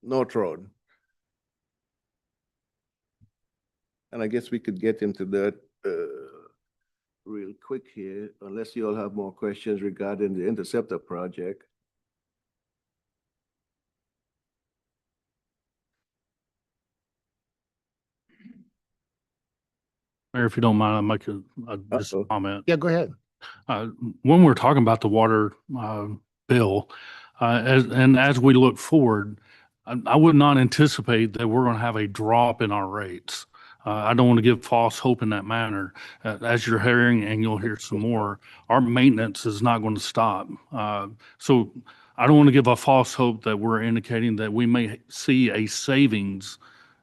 North Road. And I guess we could get into that real quick here, unless you all have more questions regarding the Interceptor project. Mayor, if you don't mind, I'll make just a comment. Yeah, go ahead. When we're talking about the water bill, as we look forward, I would not anticipate that we're going to have a drop in our rates. I don't want to give false hope in that manner. As you're hearing, and you'll hear some more, our maintenance is not going to stop. So I don't want to give a false hope that we're indicating that we may see a savings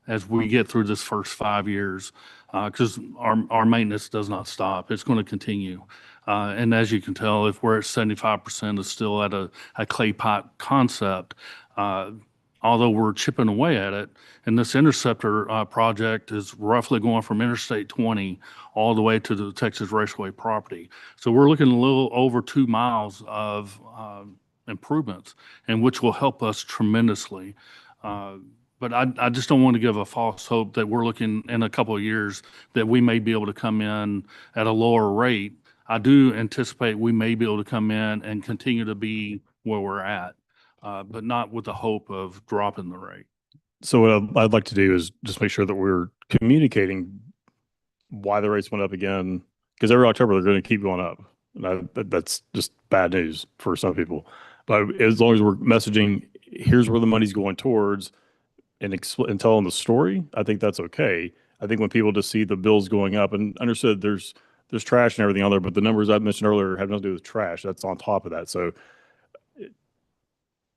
as we get through this first 5 years, because our maintenance does not stop. It's going to continue. And as you can tell, if we're at 75%, it's still at a clay pipe concept. Although we're chipping away at it, and this Interceptor project is roughly going from Interstate 20 all the way to the Texas Raceway property. So we're looking a little over 2 miles of improvements, and which will help us tremendously. But I just don't want to give a false hope that we're looking in a couple of years that we may be able to come in at a lower rate. I do anticipate we may be able to come in and continue to be where we're at, but not with the hope of dropping the rate. So what I'd like to do is just make sure that we're communicating why the rates went up again, because every October they're going to keep going up. And that's just bad news for some people. But as long as we're messaging, here's where the money's going towards, and telling the story, I think that's okay. I think when people just see the bills going up, and understood there's trash and everything on there, but the numbers I mentioned earlier have nothing to do with trash. That's on top of that. So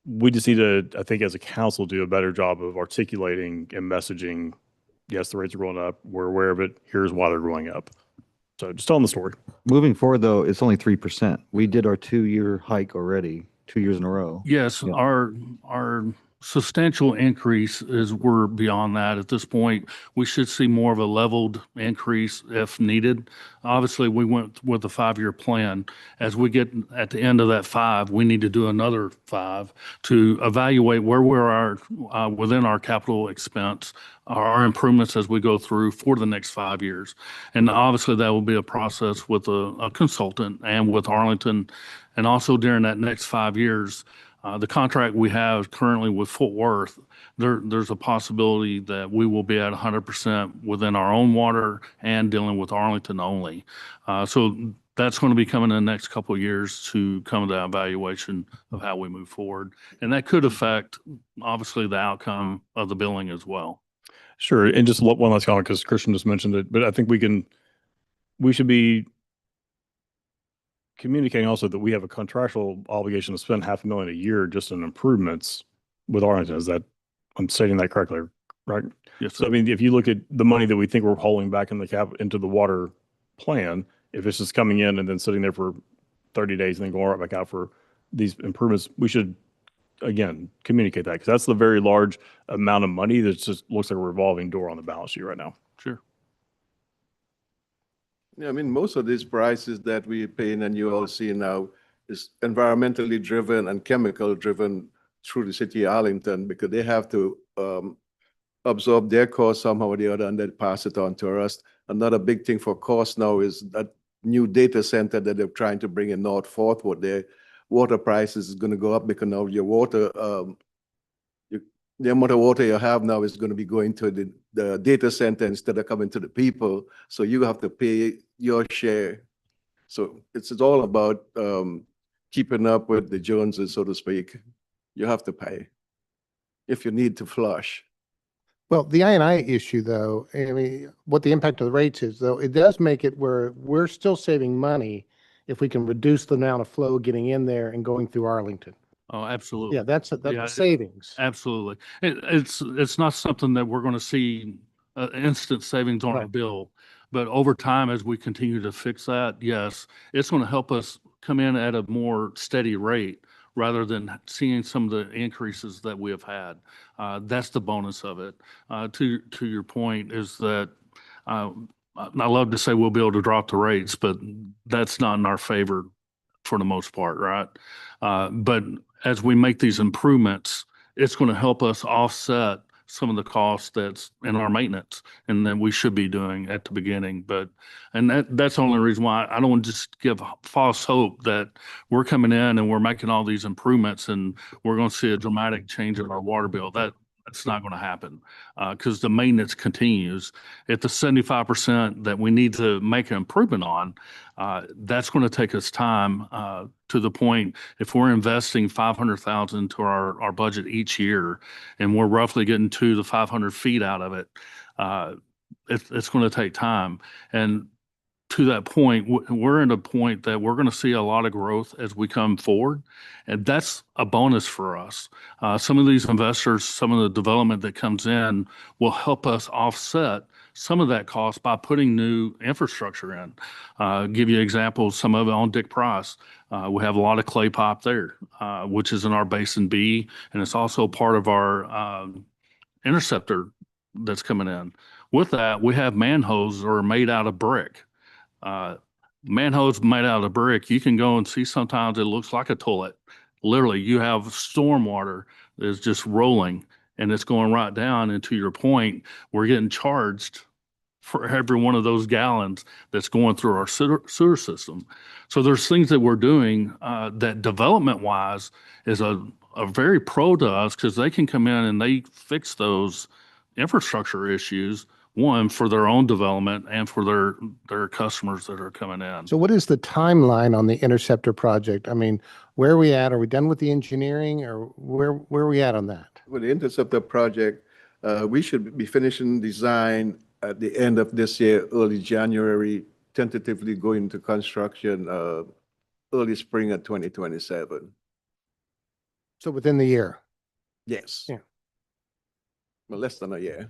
we just need to, I think, as a council, do a better job of articulating and messaging. Yes, the rates are going up. We're aware of it. Here's why they're going up. So just telling the story. Moving forward, though, it's only 3%. We did our 2-year hike already, 2 years in a row. Yes, Yeah. our substantial increase is we're beyond that at this point. We should see more of a leveled increase if needed. Obviously, we went with a 5-year plan. As we get at the end of that 5, we need to do another 5 to evaluate where we are within our capital expense, our improvements as we go through for the next 5 years. And obviously, that will be a process with a consultant and with Arlington. And also during that next 5 years, the contract we have currently with Fort Worth, there's a possibility that we will be at 100% within our own water and dealing with Arlington only. So that's going to be coming in the next couple of years to come to the evaluation of how we move forward. And that could affect, obviously, the outcome of the billing as well. Sure. And just one last comment, because Christian just mentioned it, but I think we should be communicating also that we have a contractual obligation to spend $500,000 a year just in improvements with Arlington. Is that, I'm stating that correctly, right? Yes, So I mean, if you look at the money that we think we're holding back in into the water plan, if it's just coming in and then sitting there for 30 days and then going right back out for these improvements, we should, again, communicate that, because that's the very large amount of money that just looks like a revolving door on the balance sheet right now. Sure. Yeah, I mean, most of these prices that we pay and you all see now is environmentally driven and chemical driven through the city of Arlington, because they have to absorb their cost somehow or the other and then pass it on to us. Another big thing for cost now is that new data center that they're trying to bring in North Fort Worth. Their water prices is going to go up because now your water, the amount of water you have now is going to be going to the data center instead of coming to the people. So you have to pay your share. So it's all about keeping up with the Joneses, so to speak. You have to pay if you need to flush. Well, the I&I issue, though, I mean, what the impact of the rates is, though, it does make it where we're still saving money if we can reduce the amount of flow getting in there and going through Arlington. Oh, absolutely. Yeah, that's Yeah, a savings. Absolutely. It's not something that we're going to see instant savings on our Right. bill, but over time, as we continue to fix that, yes, it's going to help us come in at a more steady rate rather than seeing some of the increases that we have had. That's the bonus of it. To your point is that I love to say we'll be able to drop the rates, but that's not in our favor for the most part, right? But as we make these improvements, it's going to help us offset some of the costs that's in our maintenance and that we should be doing at the beginning. And that's the only reason why I don't want to just give false hope that we're coming in and we're making all these improvements and we're going to see a dramatic change in our water bill. That's not going to happen because the maintenance continues. At the 75% that we need to make an improvement on, that's going to take us time to the point if we're investing 500,000 to our budget each year and we're roughly getting 200 to 500 feet out of it, it's going to take time. And to that point, we're in a point that we're going to see a lot of growth as we come forward. And that's a bonus for us. Some of these investors, some of the development that comes in will help us offset some of that cost by putting new infrastructure in. Give you examples, some of it on Dick Price. We have a lot of clay pipe there, which is in our Basin B, and it's also part of our interceptor that's coming in. With that, we have manholes that are made out of brick. Manholes made out of brick, you can go and see sometimes it looks like a toilet. Literally, you have storm water that's just rolling and it's going right down. And to your point, we're getting charged for every one of those gallons that's going through our sewer system. So there's things that we're doing that development wise is a very pro to us because they can come in and they fix those infrastructure issues, one for their own development and for their customers that are coming in. So what is the timeline on the Interceptor project? I mean, where are we at? Are we done with the engineering or where are we at on that? With the Interceptor project, we should be finishing design at the end of this year, early January, tentatively going into construction early spring of 2027. So within the year? Yes. Yeah. Well, less than a year.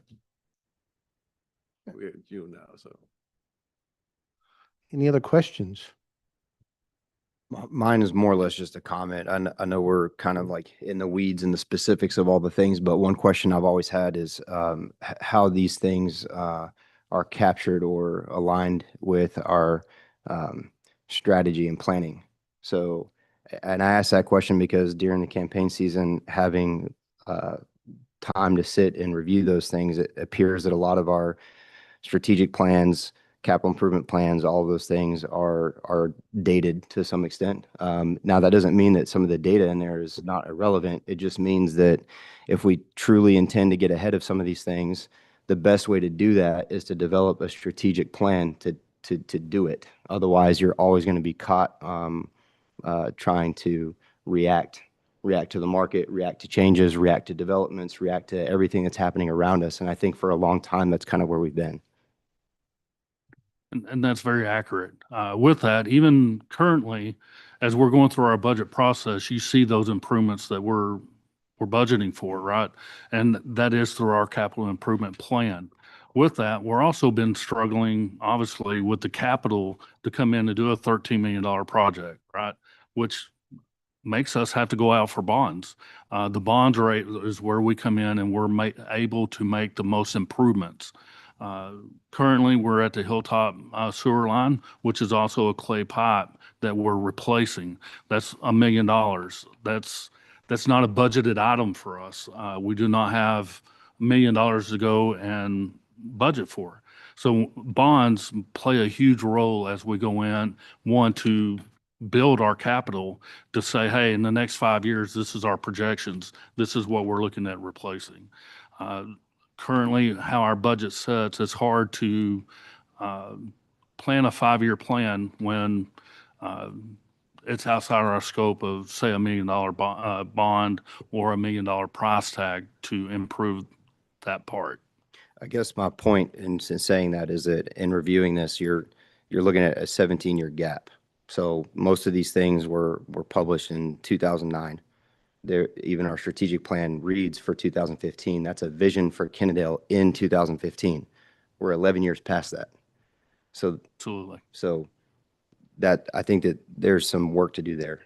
We're in June now, so. Any other questions? Mine is more or less just a comment. I know we're kind of like in the weeds and the specifics of all the things, but one question I've always had is how these things are captured or aligned with our strategy and planning. So, and I ask that question because during the campaign season, having time to sit and review those things, it appears that a lot of our strategic plans, capital improvement plans, all of those things are dated to some extent. Now, that doesn't mean that some of the data in there is not irrelevant. It just means that if we truly intend to get ahead of some of these things, the best way to do that is to develop a strategic plan to do it. Otherwise, you're always going to be caught trying to react to the market, react to changes, react to developments, react to everything that's happening around us. And I think for a long time, that's kind of where we've been. And that's very accurate. With that, even currently, as we're going through our budget process, you see those improvements that we're budgeting for, right? And that is through our capital improvement plan. With that, we're also been struggling, obviously, with the capital to come in to do a $13 million project, right? Which makes us have to go out for bonds. The bonds rate is where we come in and we're able to make the most improvements. Currently, we're at the Hilltop sewer line, which is also a clay pipe that we're replacing. That's $1 million. That's not a budgeted item for us. We do not have $1 million to go and budget for. So bonds play a huge role as we go in, one, to build our capital to say, hey, in the next 5 years, this is our projections. This is what we're looking at replacing. Currently, how our budget sets, it's hard to plan a 5-year plan when it's outside our scope of, say, $1 million bond or $1 million price tag to improve that part. I guess my point in saying that is that in reviewing this, you're looking at a 17-year gap. So most of these things were published in 2009. Even our strategic plan reads for 2015. That's a vision for Kennedale in 2015. We're 11 years past that. So Absolutely. So that I think that there's some work to do there,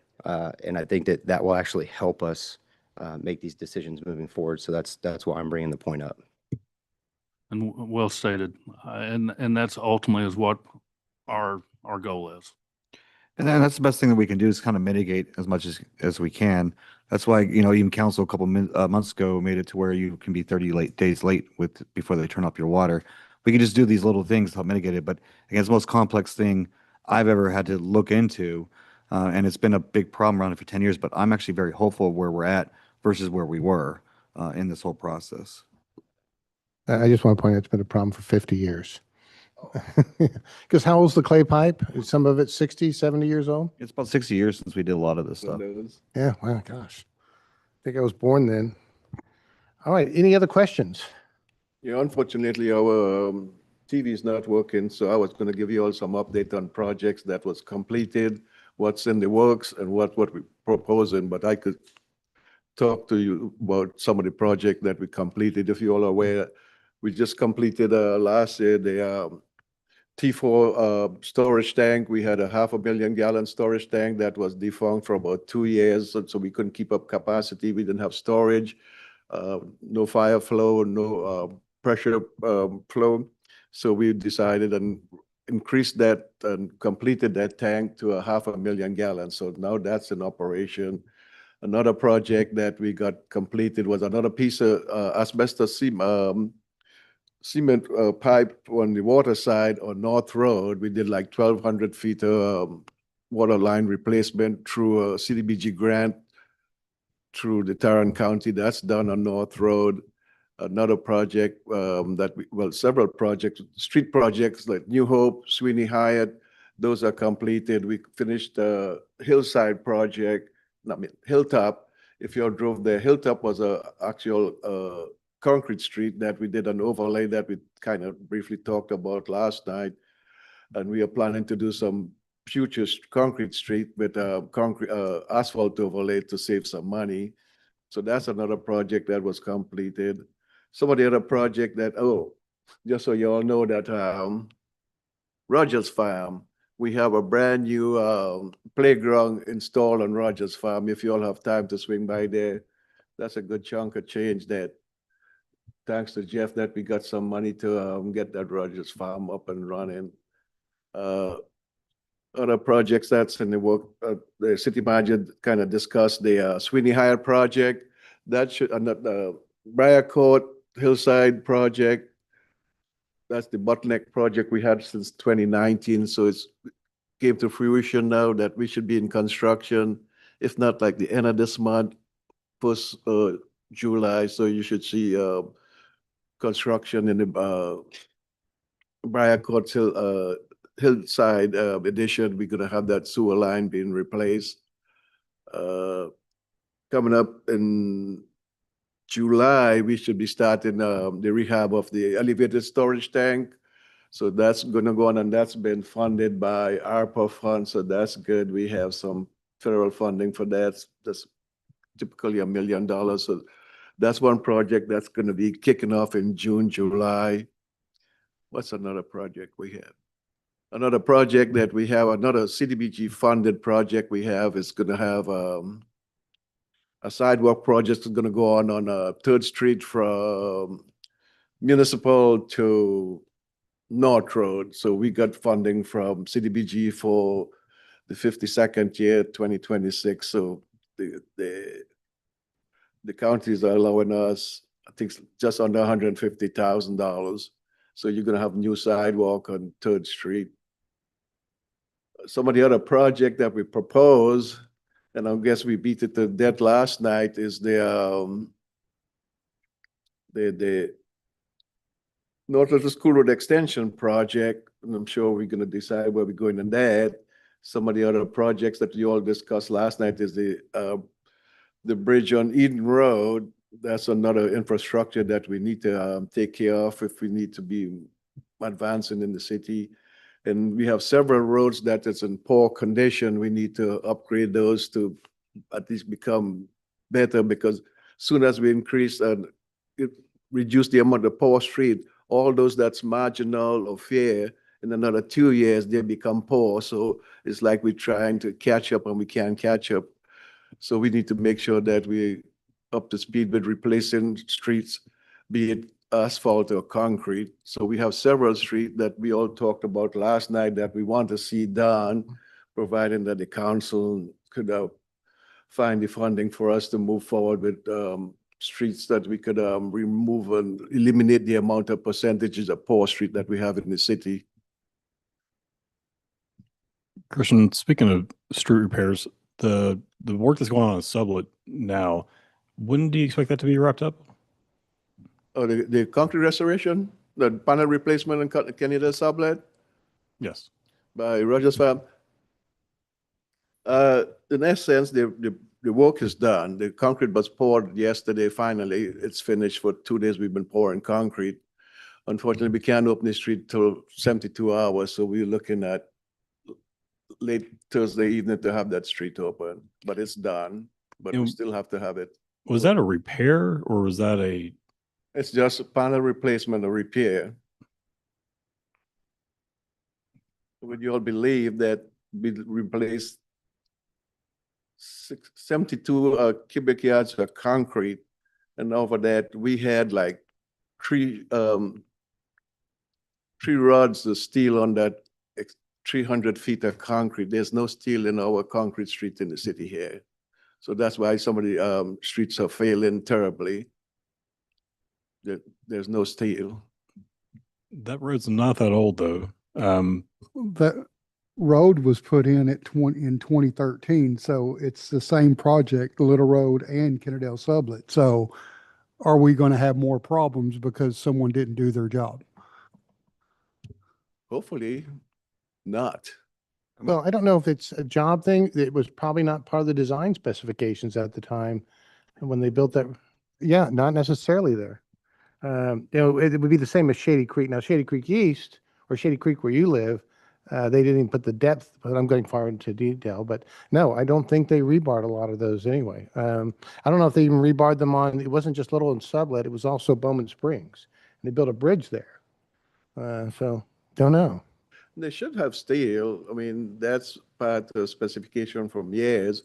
and I think that will actually help us make these decisions moving forward. So that's why I'm bringing the point up. And well stated. And that's ultimately is what our goal is. And then that's the best thing that we can do is kind of mitigate as much as we can. That's why, even council a couple months ago made it to where you can be 30 days late before they turn off your water. We can just do these little things to help mitigate it. But again, it's the most complex thing I've ever had to look into. And it's been a big problem around it for 10 years, but I'm actually very hopeful of where we're at versus where we were in this whole process. I just want to point out it's been a problem for 50 years. Because how old's the clay pipe? Is some of it 60, 70 years old? It's about 60 years since we did a lot of this stuff. Yeah, wow, gosh. I think I was born then. All right, any other questions? Yeah, unfortunately, our TV is not working, so I was going to give you all some update on projects that was completed, what's in the works, and what we're proposing, but I could talk to you about some of the projects that we completed. If you're all aware, we just completed last year the T4 storage tank. We had a 500,000 gallon storage tank that was defunct for about 2 years, so we couldn't keep up capacity. We didn't have storage, no fire flow, no pressure flow. So we decided and increased that and completed that tank to 500,000 gallons. So now that's in operation. Another project that we got completed was another piece of asbestos cement pipe on the water side on North Road. We did like 1,200 feet of water line replacement through a CDBG grant through the Tarrant County. That's done on North Road. Another project several projects, street projects like New Hope, Sweeney Hyatt, those are completed. We finished the Hillside project, Hilltop. If you all drove there, Hilltop was a actual concrete street that we did an overlay that we kind of briefly talked about last night. And we are planning to do some future concrete street with concrete asphalt overlay to save some money. So that's another project that was completed. Some of the other project that, just so you all know that Rogers Farm, we have a brand new playground installed on Rogers Farm. If you all have time to swing by there, that's a good chunk of change that, thanks to Jeff, that we got some money to get that Rogers Farm up and running. Other projects that's in the work, the city manager kind of discussed the Sweeney Hire project. That should, the Briar Court Hillside project. That's the bottleneck project we had since 2019. So it's came to fruition now that we should be in construction, if not like the end of this month, first July. So you should see construction in the Briar Court Hillside edition. We're gonna have that sewer line being replaced. Coming up in July, we should be starting the rehab of the elevated storage tank. So that's gonna go on, and that's been funded by ARPA funds, so that's good. We have some federal funding for that. That's typically $1 million. So that's one project that's gonna be kicking off in June, July. What's another project we have? Another project that we have, another CDBG funded project we have is gonna have a sidewalk project is gonna go on 3rd Street from Municipal to North Road. So we got funding from CDBG for the 52nd year, 2026. So the counties are allowing us, I think, just under $150,000. So you're gonna have new sidewalk on 3rd Street. Some of the other project that we propose, and I guess we beat it to death last night, is the North Little School Road Extension project, and I'm sure we're gonna decide where we're going in that. Some of the other projects that you all discussed last night is the bridge on Eden Road. That's another infrastructure that we need to take care of if we need to be advancing in the city. And we have several roads that is in poor condition. We need to upgrade those to at least become better, because soon as we increase and reduce the amount of poor street, all those that's marginal or fair, in another 2 years, they become poor. So it's like we're trying to catch up and we can't catch up. So we need to make sure that we up to speed with replacing streets, be it asphalt or concrete. So we have several streets that we all talked about last night that we want to see done, providing that the council could find the funding for us to move forward with streets that we could remove and eliminate the amount of percentages of poor street that we have in the city. Christian, speaking of street repairs, the work that's going on Sublet now, when do you expect that to be wrapped up? Oh, the concrete restoration, the panel replacement in Kennedale Sublet Yes. by Rogers Farm. In essence, the work is done. The concrete was poured yesterday. Finally, it's finished. For 2 days, we've been pouring concrete. Unfortunately, we can't open the street till 72 hours. So we're looking at late Thursday evening to have that street open, but it's done, but we still have to have it. Was that a repair or was that a? It's just a panel replacement or repair. Would you all believe that we replaced 72 cubic yards of concrete, and over that we had like three rods of steel on that 300 feet of concrete. There's no steel in our concrete street in the city here. So that's why some of the streets are failing terribly. There's no steel. That road's not that old though. That road was put in in 2013, so it's the same project, Little Road and Kennedale Sublet. So are we going to have more problems because someone didn't do their job? Hopefully not. Well, I don't know if it's a job thing. It was probably not part of the design specifications at the time. And when they built that, yeah, not necessarily there. It would be the same as Shady Creek. Now, Shady Creek East or Shady Creek where you live, they didn't even put the depth, but I'm going far into detail. But no, I don't think they rebarred a lot of those anyway. I don't know if they even rebarred them on, it wasn't just Little and Sublet, it was also Bowman Springs. And they built a bridge there. So don't know. They should have steel. I mean, that's part of specification from years.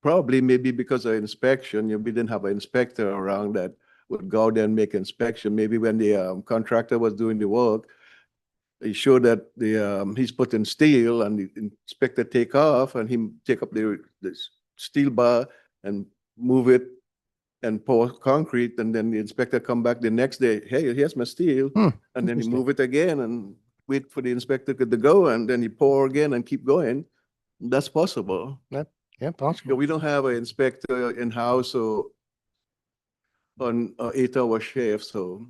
Probably maybe because of inspection, we didn't have an inspector around that would go out there and make inspection. Maybe when the contractor was doing the work, he showed that he's put in steel and the inspector take off and he take up the steel bar and move it and pour concrete, and then the inspector come back the next day, hey, here's my steel. And then he interesting. move it again and wait for the inspector to go, and then he pour again and keep going. That's possible. Yeah, Because possible. we don't have an inspector in-house or on an 8-hour shift, so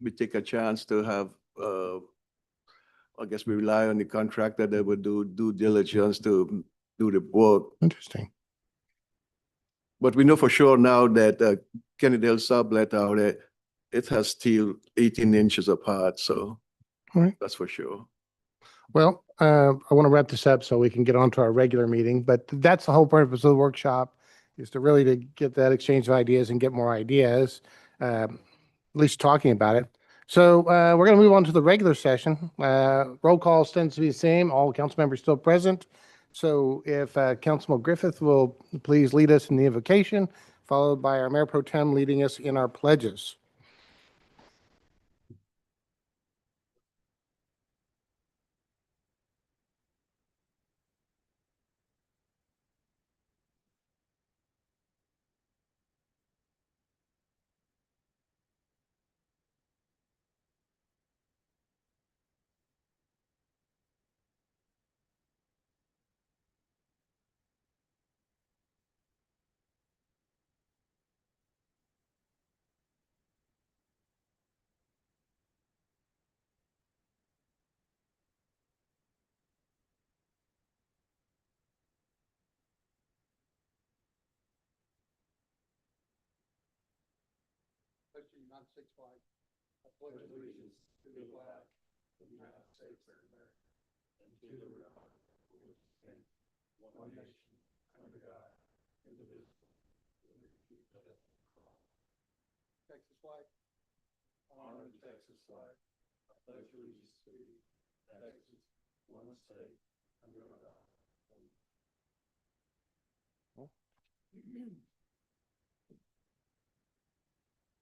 we take a chance to have, I guess we rely on the contractor that would do due diligence to do the work. Interesting. But we know for sure now that Kennedale sublet out there, it has steel 18 inches apart, so All right. that's for sure. Well, I want to wrap this up so we can get on to our regular meeting, but that's the whole purpose of the workshop, is to really to get that exchange of ideas and get more ideas, at least talking about it. So we're going to move on to the regular session. Roll call tends to be the same. All council members still present. So if Councilman Griffith will please lead us in the invocation, followed by our Mayor Pro Tem leading us in our pledges.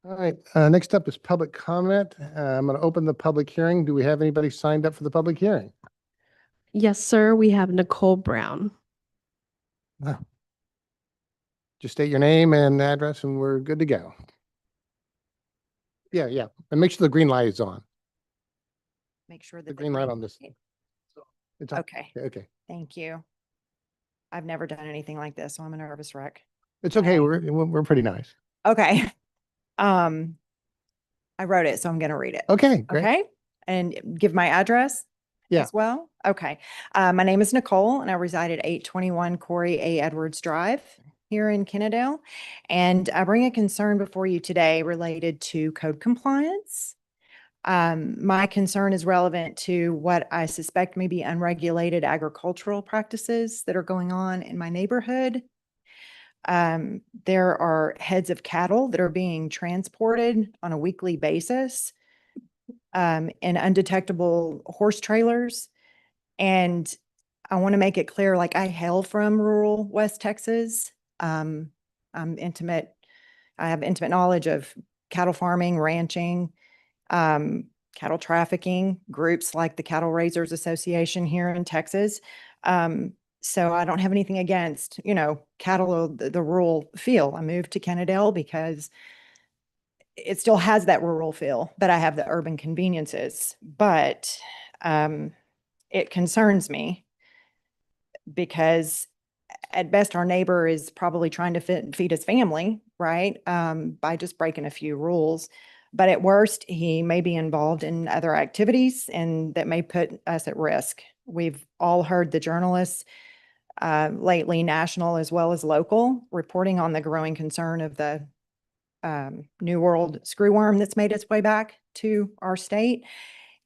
All right, next up is public comment. I'm going to open the public hearing. Do we have anybody signed up for the public hearing? Yes, sir. We have Nicole Brown. Just state your name and address and we're good to go. Yeah, yeah. And make sure the green light is on. Make sure The that green light on this. It's on. Okay, Okay. thank you. I've never done anything like this, so I'm a nervous wreck. It's okay. Okay. We're pretty nice. Okay. I wrote it, so I'm gonna read it. Okay, great. Okay, and give my address Yeah. as well. Okay. My name is Nicole and I reside at 821 Corey A. Edwards Drive here in Kennedale. And I bring a concern before you today related to code compliance. My concern is relevant to what I suspect may be unregulated agricultural practices that are going on in my neighborhood. There are heads of cattle that are being transported on a weekly basis in undetectable horse trailers. And I want to make it clear, like I hail from rural West Texas. I have intimate knowledge of cattle farming, ranching, cattle trafficking, groups like the Cattle Raisers Association here in Texas. So I don't have anything against, cattle, the rural feel. I moved to Kennedale because it still has that rural feel, but I have the urban conveniences. But it concerns me because at best our neighbor is probably trying to feed his family, right? By just breaking a few rules. But at worst, he may be involved in other activities and that may put us at risk. We've all heard the journalists lately, national as well as local, reporting on the growing concern of the New World screwworm that's made its way back to our state.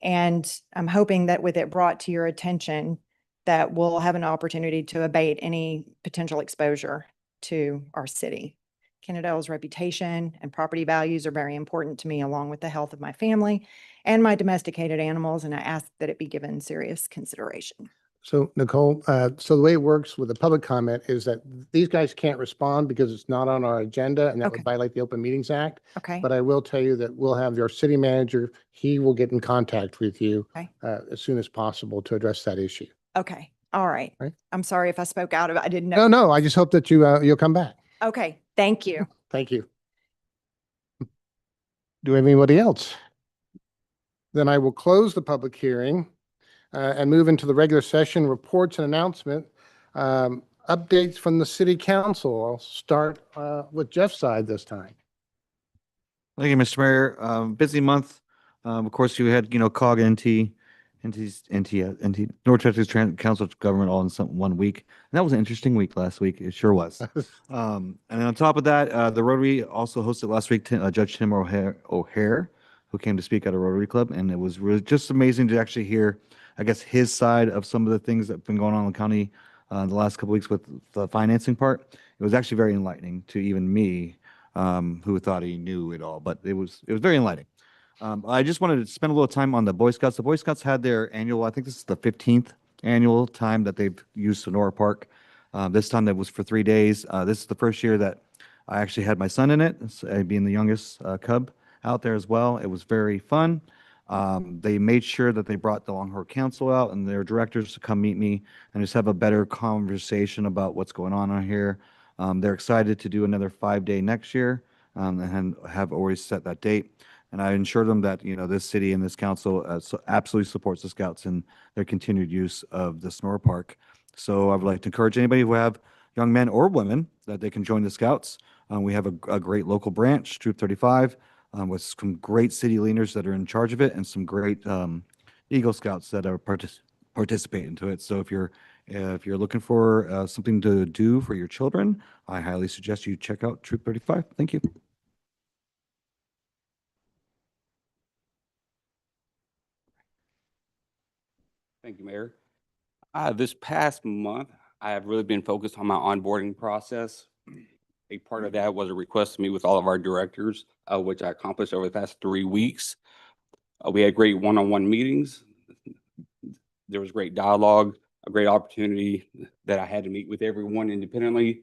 And I'm hoping that with it brought to your attention, that we'll have an opportunity to abate any potential exposure to our city. Kennedale's reputation and property values are very important to me, along with the health of my family and my domesticated animals, and I ask that it be given serious consideration. So Nicole, so the way it works with the public comment is that these guys can't respond because it's not on our agenda and that would Okay. violate the Open Meetings Act. Okay. But I will tell you that we'll have your city manager, he will get in contact with you Okay. as soon as possible to address that issue. Okay. All right. Right. I'm sorry if I spoke out of it. I didn't know. No, no, I just hope that you'll come back. Okay. Thank you. Thank you. Do we have anybody else? Then I will close the public hearing and move into the regular session reports and announcement. Updates from the city council. I'll start with Jeff's side this time. Thank you, Mr. Mayor. Busy month. Of course, you had, COG, North Texas Council of Government all in one week. And that was an interesting week last week. It sure was. And then on top of that, the Rotary also hosted last week, Judge Tim O'Hare, who came to speak at a Rotary Club. And it was really just amazing to actually hear, I guess, his side of some of the things that have been going on in the county the last couple weeks with the financing part. It was actually very enlightening to even me, who thought he knew it all, but it was very enlightening. I just wanted to spend a little time on the Boy Scouts. The Boy Scouts had their annual, I think this is the 15th annual time that they've used Sonora Park. This time that was for 3 days. This is the first year that I actually had my son in it, being the youngest cub out there as well. It was very fun. They made sure that they brought the Longhorn Council out and their directors to come meet me and just have a better conversation about what's going on here. They're excited to do another 5-day next year and have already set that date. And I assured them that, this city and this council absolutely supports the Scouts and their continued use of the Sonora Park. So I would like to encourage anybody who have young men or women that they can join the Scouts. We have a great local branch, Troop 35, with some great city leaders that are in charge of it and some great Eagle Scouts that are participate into it. So if you're looking for something to do for your children, I highly suggest you check out Troop 35. Thank you. Thank you, Mayor. This past month, I have really been focused on my onboarding process. A part of that was a request to meet with all of our directors, which I accomplished over the past 3 weeks. We had great one-on-one meetings. There was great dialogue, a great opportunity that I had to meet with everyone independently.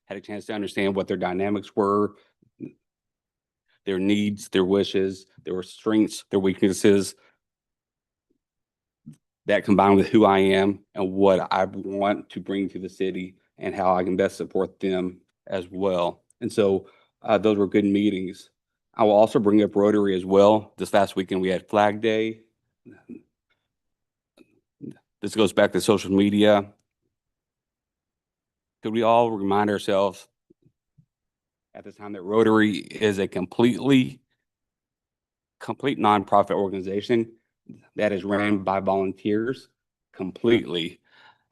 Had a chance to understand what their dynamics were, their needs, their wishes, their strengths, their weaknesses. That combined with who I am and what I want to bring to the city and how I can best support them as well. And so those were good meetings. I will also bring up Rotary as well. This last weekend, we had Flag Day. This goes back to social media. Could we all remind ourselves at this time that Rotary is a complete nonprofit organization that is ran by volunteers completely.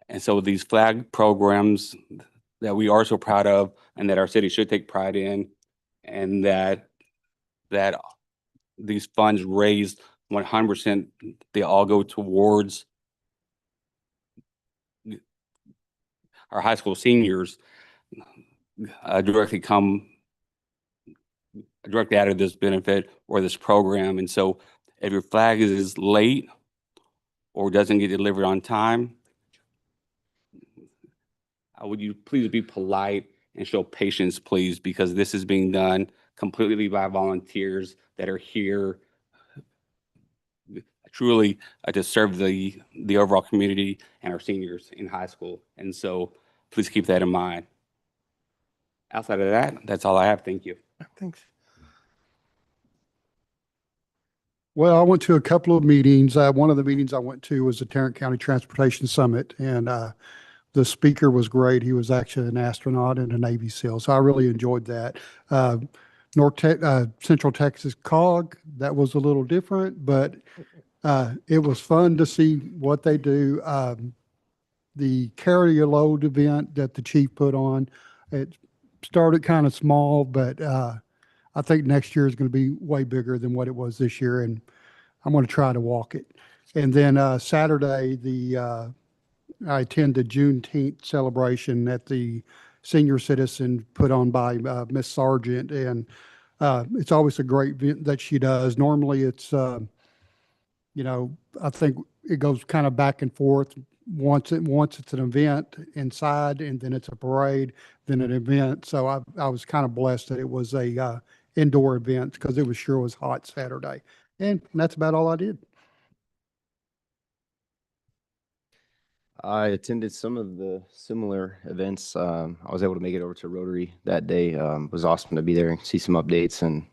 And so these flag programs that we are so proud of and that our city should take pride in, and that these funds raised 100%, they all go towards our high school seniors, directly out of this benefit or this program. And so if your flag is late or doesn't get delivered on time, would you please be polite and show patience, please, because this is being done completely by volunteers that are here truly to serve the overall community and our seniors in high school. And so please keep that in mind. Outside of that, that's all I have. Thank you. Thanks. Well, I went to a couple of meetings. One of the meetings I went to was the Tarrant County Transportation Summit, and the speaker was great. He was actually an astronaut and a Navy SEAL, so I really enjoyed that. Central Texas COG, that was a little different, but it was fun to see what they do. The Carry a Load event that the chief put on, it started kind of small, but I think next year is going to be way bigger than what it was this year, and I'm going to try to walk it. And then Saturday, I attended Juneteenth celebration at the senior citizen put on by Miss Sargent, and It's always a great event that she does. Normally it's, I think it goes kind of back and forth. Once it's an event inside, and then it's a parade, then an event. So I was kind of blessed that it was a indoor event, because it sure was hot Saturday. And that's about all I did. I attended some of the similar events. I was able to make it over to Rotary that day. It was awesome to be there and see some updates, and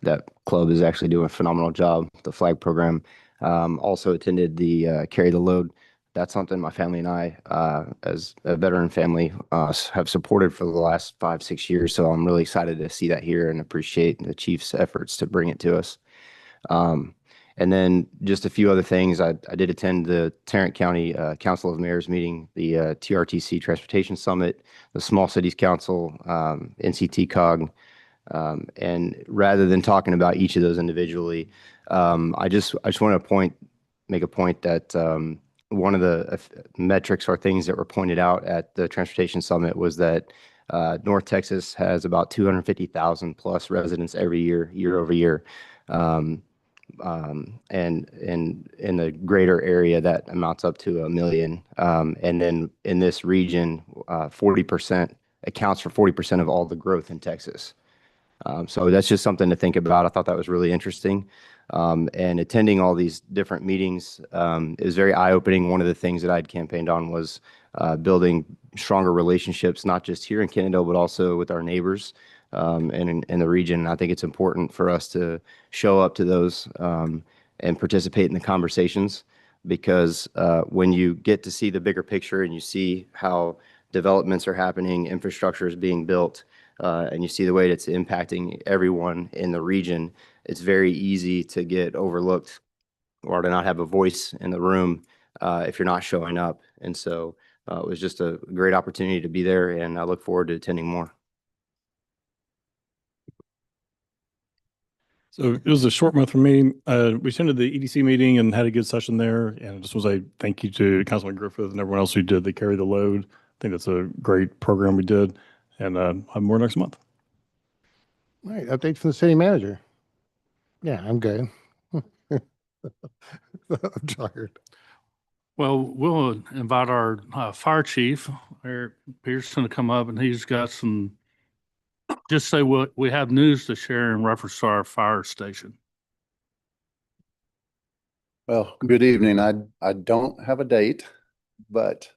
that club is actually doing a phenomenal job, the flag program. Also attended the Carry the Load. That's something my family and I, as a veteran family, have supported for the last 5, 6 years. So I'm really excited to see that here and appreciate the chief's efforts to bring it to us. And then just a few other things. I did attend the Tarrant County Council of Mayors meeting, the TRTC Transportation Summit, the Small Cities Council, NCT COG. And rather than talking about each of those individually, I just want to make a point that one of the metrics or things that were pointed out at the Transportation Summit was that North Texas has about 250,000 plus residents every year over year. And in the greater area, that amounts up to 1 million. And then in this region, 40% accounts for 40% of all the growth in Texas. So that's just something to think about. I thought that was really interesting. And attending all these different meetings is very eye-opening. One of the things that I'd campaigned on was building stronger relationships, not just here in Kennedale, but also with our neighbors and in the region. I think it's important for us to show up to those and participate in the conversations, because when you get to see the bigger picture and you see how developments are happening, infrastructure is being built, and you see the way it's impacting everyone in the region, it's very easy to get overlooked or to not have a voice in the room if you're not showing up. And so it was just a great opportunity to be there, and I look forward to attending more. So it was a short month for me. We attended the EDC meeting and had a good session there. And I just want to say thank you to Councilman Griffith and everyone else who did the Carry the Load. I think that's a great program we did. And have more next month. All right, updates from the city manager. Yeah, I'm good. I'm tired. Well, we'll invite our fire chief, Eric Pearson, to come up, and he's got some, just say what we have news to share in reference to our fire station. Well, good evening. I don't have a date, but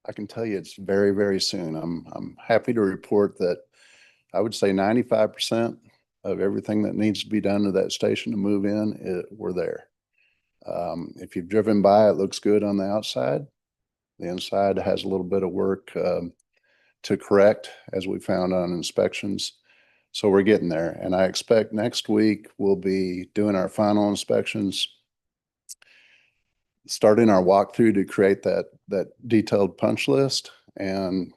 I can tell you it's very, very soon. I'm happy to report that I would say 95% of everything that needs to be done to that station to move in, we're there. If you've driven by, it looks good on the outside. The inside has a little bit of work to correct, as we found on inspections. So we're getting there. And I expect next week we'll be doing our final inspections, starting our walkthrough to create that detailed punch list. And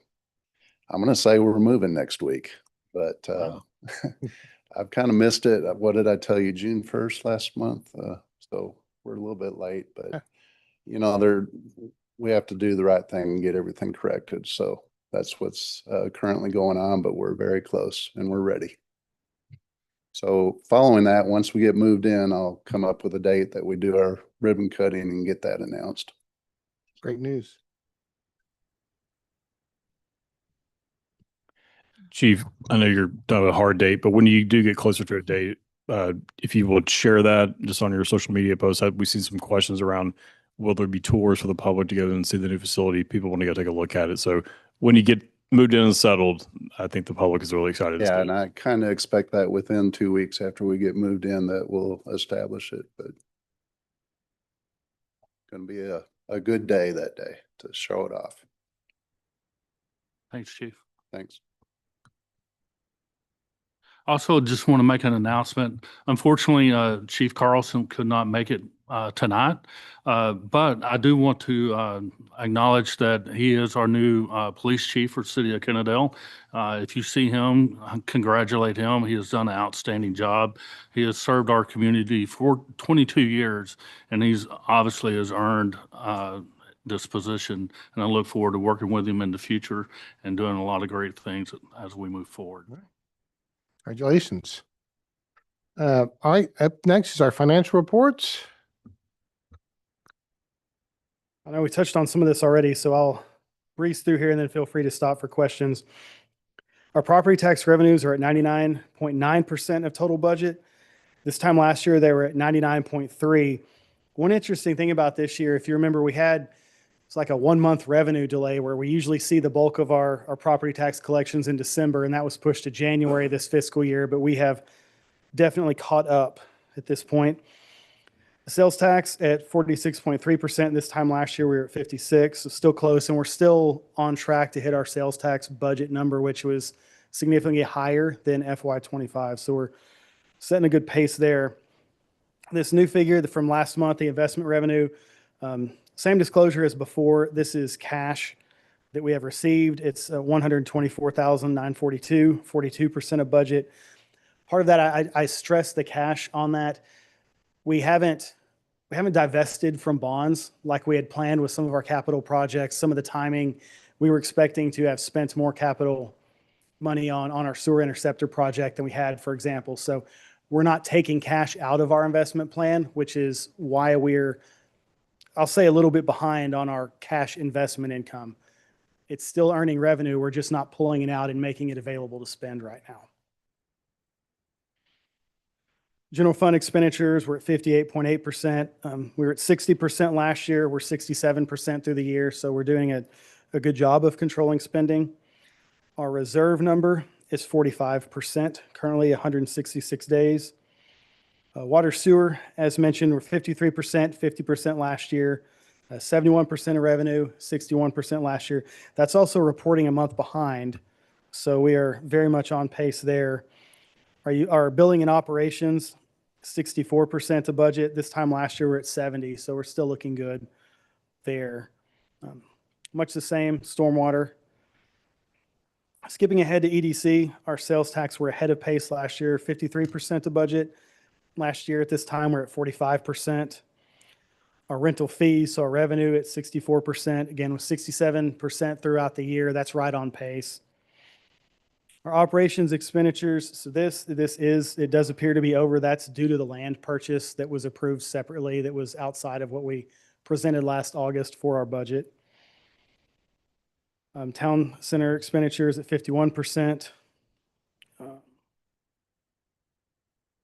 I'm going to say we're moving next week, but I've kind of missed it. What did I tell you? June 1st last month. So we're a little bit late, but we have to do the right thing and get everything corrected. So that's what's currently going on, but we're very close and we're ready. So following that, once we get moved in, I'll come up with a date that we do our ribbon cutting and get that announced. Great news. Chief, I know you're done a hard date, but when you do get closer to a date, if you would share that just on your social media posts, we've seen some questions around, will there be tours for the public to go and see the new facility? People want to go take a look at it. So when you get moved in and settled, I think the public is really excited. Yeah, and I kind of expect that within 2 weeks after we get moved in that we'll establish it, but going to be a good day that day to show it off. Thanks, Chief. Thanks. Also, just want to make an announcement. Unfortunately, Chief Carlson could not make it tonight, but I do want to acknowledge that he is our new police chief for the city of Kennedale. If you see him, congratulate him. He has done an outstanding job. He has served our community for 22 years, and he's obviously has earned this position. And I look forward to working with him in the future and doing a lot of great things as we move forward. Congratulations. All right, up next is our financial reports. I know we touched on some of this already, so I'll breeze through here and then feel free to stop for questions. Our property tax revenues are at 99.9% of total budget. This time last year, they were at 99.3. One interesting thing about this year, if you remember, it's like a 1 month revenue delay where we usually see the bulk of our property tax collections in December, and that was pushed to January this fiscal year, but we have definitely caught up at this point. Sales tax at 46.3%. This time last year, we were at 56, so still close, and we're still on track to hit our sales tax budget number, which was significantly higher than FY25. So we're setting a good pace there. This new figure from last month, the investment revenue, same disclosure as before. This is cash that we have received. It's $124,942, 42% of budget. Part of that, I stress the cash on that. We haven't divested from bonds like we had planned with some of our capital projects. Some of the timing, we were expecting to have spent more capital money on our sewer interceptor project than we had, for example. So we're not taking cash out of our investment plan, which is why I'll say a little bit behind on our cash investment income. It's still earning revenue. We're just not pulling it out and making it available to spend right now. General fund expenditures were at 58.8%. We were at 60% last year. We're 67% through the year, so we're doing a good job of controlling spending. Our reserve number is 45%, currently 166 days. Water sewer, as mentioned, we're 53%, 50% last year, 71% of revenue, 61% last year. That's also reporting a month behind, so we are very much on pace there. Our billing and operations, 64% of budget. This time last year, we're at 70, so we're still looking good there. Much the same, stormwater. Skipping ahead to EDC, our sales tax were ahead of pace last year, 53% of budget. Last year at this time, we're at 45%. Our rental fees, so our revenue at 64%, again, with 67% throughout the year. That's right on pace. Our operations expenditures, so it does appear to be over. That's due to the land purchase that was approved separately that was outside of what we presented last August for our budget. Town center expenditures at 51%.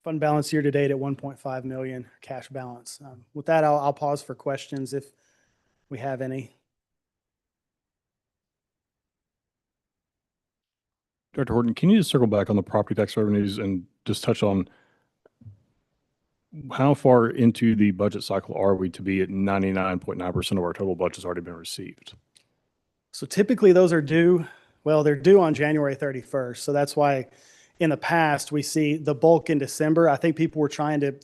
Fund balance year to date at 1.5 million cash balance. With that, I'll pause for questions if we have any. Director Horton, can you just circle back on the property tax revenues and just touch on how far into the budget cycle are we to be at 99.9% of our total budget's already been received? So typically those are due, they're due on January 31st. So that's why in the past we see the bulk in December. I think people were trying to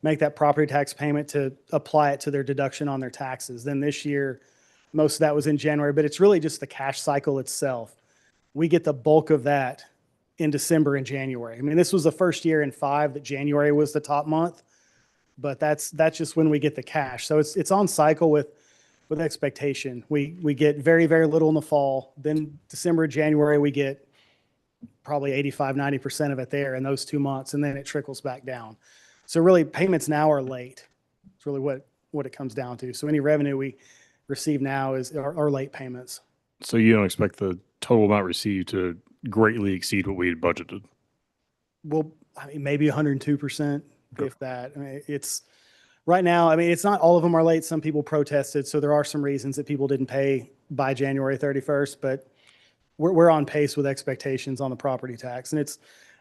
make that property tax payment to apply it to their deduction on their taxes. Then this year, most of that was in January, but it's really just the cash cycle itself. We get the bulk of that in December and January. I mean, this was the first year in 5 that January was the top month, but that's just when we get the cash. So it's on cycle with expectation. We get very, very little in the fall. Then December, January, we get probably 85-90% of it there in those 2 months, and then it trickles back down. So really, payments now are late. It's really what it comes down to. So any revenue we receive now are late payments. So you don't expect the total amount received to greatly exceed what we had budgeted? Well, I mean, maybe 102%, if that. I mean, it's right now, I mean, it's not all of them are late. Some people protested, so there are some reasons that people didn't pay by January 31st, but we're on pace with expectations on the property tax. And it's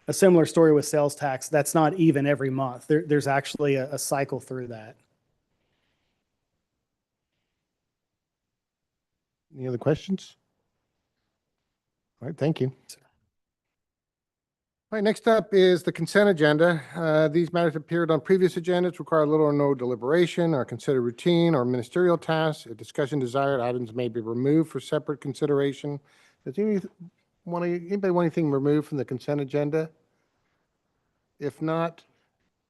a similar story with sales tax. That's not even every month. There's actually a cycle through that. Any other questions? All right, thank you. All right, next up is the consent agenda. These matters appeared on previous agendas, require little or no deliberation, are considered routine or ministerial tasks. If discussion desired, items may be removed for separate consideration. Does anybody want anything removed from the consent agenda? If not,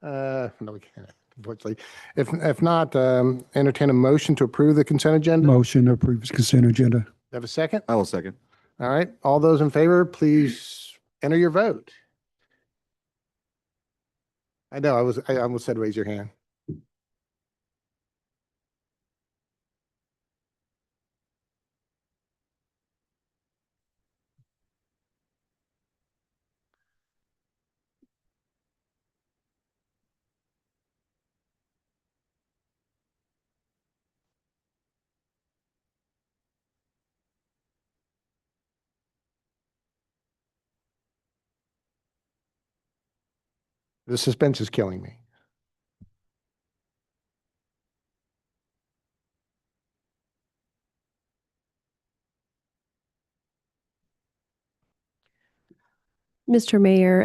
no, we can't, unfortunately. If not, entertain a motion to approve the consent agenda. Motion to approve the consent agenda. Have a second? I will second. All right, all those in favor, please enter your vote. I know, I almost said raise your hand. The suspense is killing me. Mr. Mayor,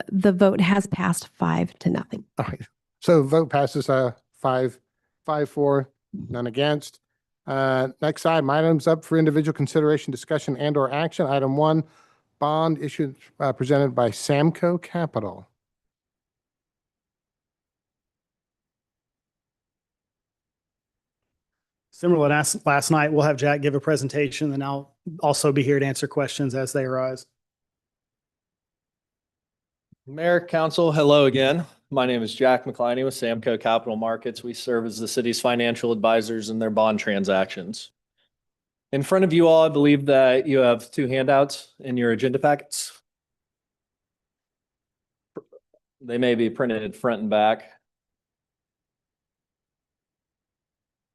the vote has passed 5-0. All right. So vote passes 5-4, none against. Next items up for individual consideration, discussion, and/or action. Item 1, bond issued presented by Samco Capital. Similar to last night, we'll have Jack give a presentation, and I'll also be here to answer questions as they arise. Mayor, Council, hello again. My name is Jack McCliney with Samco Capital Markets. We serve as the city's financial advisors in their bond transactions. In front of you all, I believe that you have 2 handouts in your agenda packets. They may be printed front and back.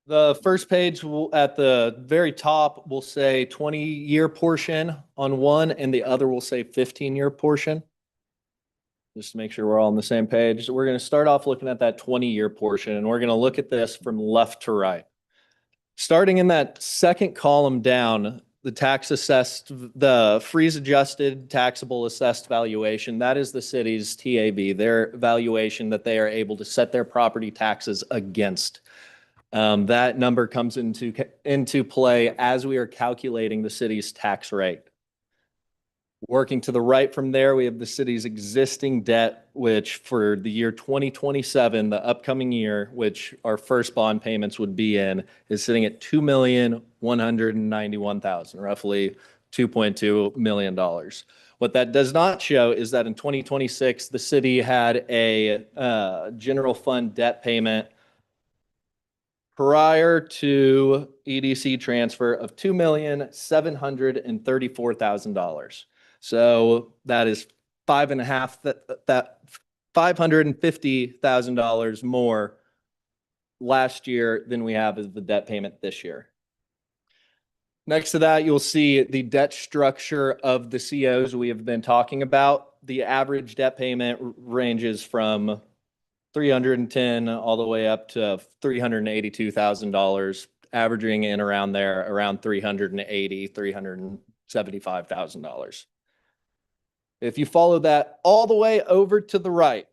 The first page at the very top will say 20-year portion on one, and the other will say 15-year portion. Just to make sure we're all on the same page. So we're going to start off looking at that 20-year portion, and we're going to look at this from left to right. Starting in that second column down, the tax assessed, the freeze adjusted taxable assessed valuation, that is the city's TAV, their valuation that they are able to set their property taxes against. That number comes into play as we are calculating the city's tax rate. Working to the right from there, we have the city's existing debt, which for the year 2027, the upcoming year, which our first bond payments would be in, is sitting at $2,191,000, roughly $2.2 million. What that does not show is that in 2026, the city had a general fund debt payment prior to EDC transfer of $2,734,000. So that is $550,000 more last year than we have as the debt payment this year. Next to that, you'll see the debt structure of the COs we have been talking about. The average debt payment ranges from $310 all the way up to $382,000, averaging in around there, around $380,000, $375,000. If you follow that all the way over to the right,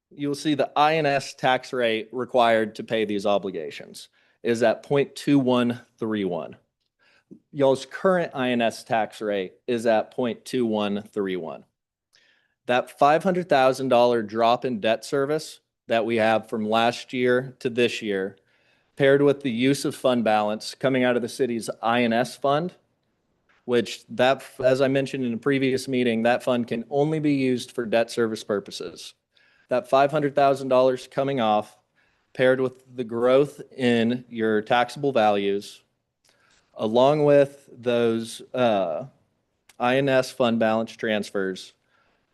you'll see the INS tax rate required to pay these obligations is at 0.2131. Y'all's current INS tax rate is at 0.2131. That $500,000 drop in debt service that we have from last year to this year, paired with the use of fund balance coming out of the city's INS fund, which that, as I mentioned in a previous meeting, that fund can only be used for debt service purposes. That $500,000 coming off, paired with the growth in your taxable values, along with those INS fund balance transfers,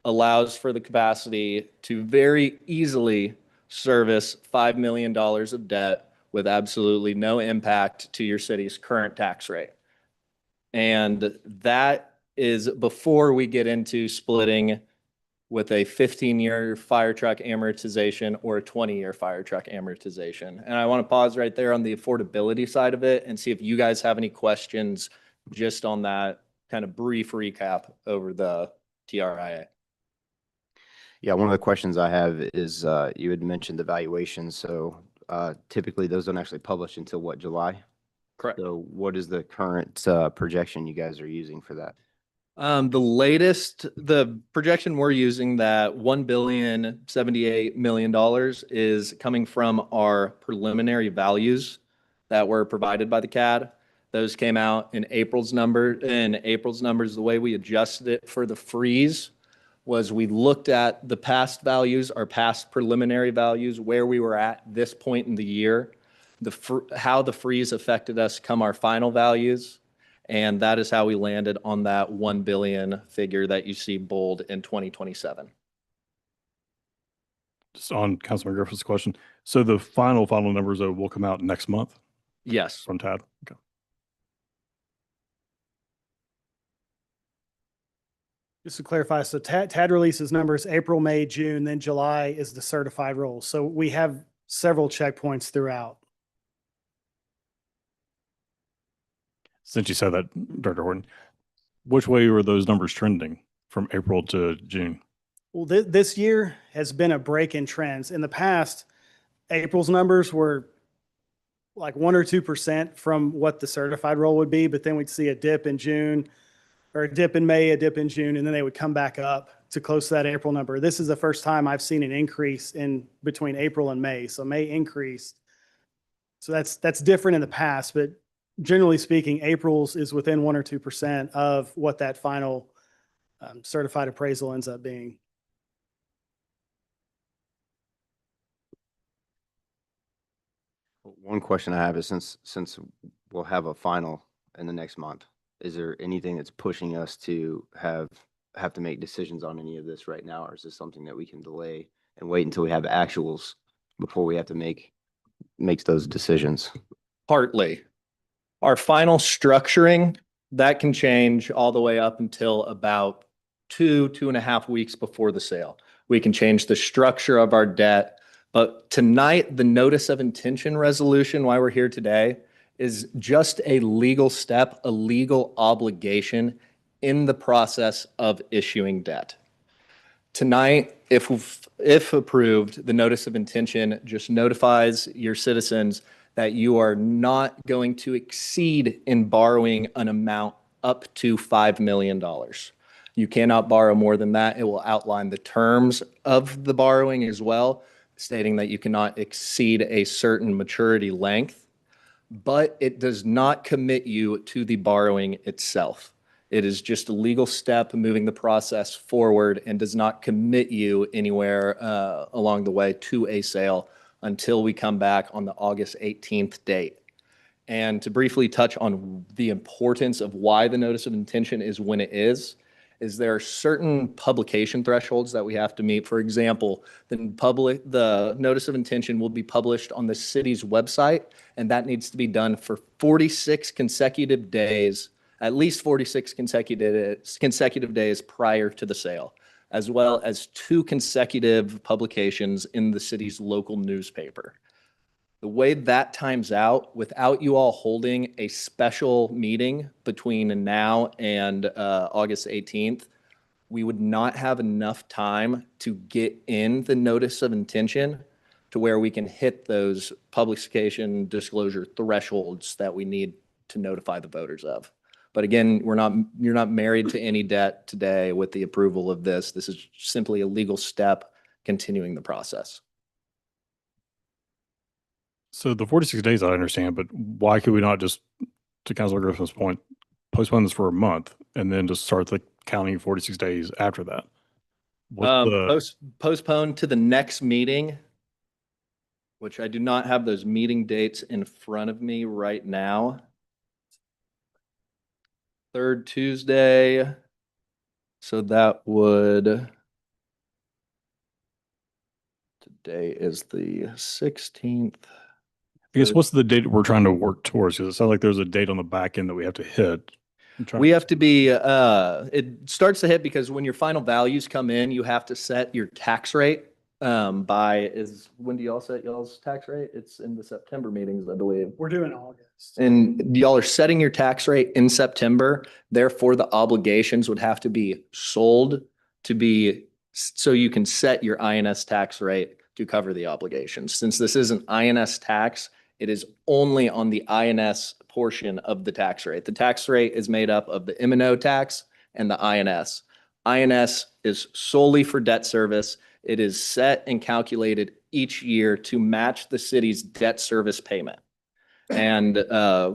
allows for the capacity to very easily service $5 million of debt with absolutely no impact to your city's current tax rate. And that is before we get into splitting with a 15-year fire truck amortization or a 20-year fire truck amortization. And I want to pause right there on the affordability side of it and see if you guys have any questions just on that kind of brief recap over the TRIA. Yeah, one of the questions I have is you had mentioned the valuation. So typically those don't actually publish until what, July? Correct. So what is the current projection you guys are using for that? The projection we're using, that $1,078,000,000 is coming from our preliminary values that were provided by the CAD. Those came out in April's number. In April's numbers, the way we adjusted it for the freeze was we looked at the past values, our past preliminary values, where we were at this point in the year, how the freeze affected us come our final values. And that is how we landed on that 1 billion figure that you see bold in 2027. Just on Councilman Griffith's question. So the final numbers though will come out next month Yes. from TAD? Okay. Just to clarify, so TAD releases numbers April, May, June, then July is the certified roll. So we have several checkpoints throughout. Since you said that, Director Horton, which way were those numbers trending from April to June? Well, this year has been a break in trends. In the past, April's numbers were like 1 or 2% from what the certified roll would be, but then we'd see a dip in June, or a dip in May, a dip in June, and then they would come back up to close to that April number. This is the first time I've seen an increase in between April and May. So May increased. So that's different in the past, but generally speaking, April's is within 1 or 2% of what that final certified appraisal ends up being. One question I have is since we'll have a final in the next month, is there anything that's pushing us to have to make decisions on any of this right now? Or is this something that we can delay and wait until we have actuals before we have to makes those decisions? Partly. Our final structuring, that can change all the way up until about 2.5 weeks before the sale. We can change the structure of our debt. But tonight, the notice of intention resolution, why we're here today, is just a legal step, a legal obligation in the process of issuing debt. Tonight, if approved, the notice of intention just notifies your citizens that you are not going to exceed in borrowing an amount up to $5 million. You cannot borrow more than that. It will outline the terms of the borrowing as well, stating that you cannot exceed a certain maturity length, but it does not commit you to the borrowing itself. It is just a legal step moving the process forward and does not commit you anywhere along the way to a sale until we come back on the August 18th date. And to briefly touch on the importance of why the notice of intention is when it is there are certain publication thresholds that we have to meet. For example, the notice of intention will be published on the city's website, and that needs to be done for 46 consecutive days, at least 46 consecutive days prior to the sale, as well as 2 consecutive publications in the city's local newspaper. The way that times out, without you all holding a special meeting between now and August 18th, we would not have enough time to get in the notice of intention to where we can hit those publication disclosure thresholds that we need to notify the voters of. But again, you're not married to any debt today with the approval of this. This is simply a legal step continuing the process. So the 46 days I understand, but why could we not just, to Councilor Griffin's point, postpone this for a month and then just start the counting 46 days after that? Postpone to the next meeting, which I do not have those meeting dates in front of me right now. 3rd Tuesday. So that would, today is the 16th. I guess what's the date we're trying to work towards? Because it sounds like there's a date on the back end that we have to hit. We have to be, it starts to hit because when your final values come in, you have to set your tax rate when do y'all set y'all's tax rate? It's in the September meetings, I believe. We're doing August. And y'all are setting your tax rate in September. Therefore, the obligations would have to be sold so you can set your INS tax rate to cover the obligations. Since this is an INS tax, it is only on the INS portion of the tax rate. The tax rate is made up of the M&O tax and the INS. INS is solely for debt service. It is set and calculated each year to match the city's debt service payment. And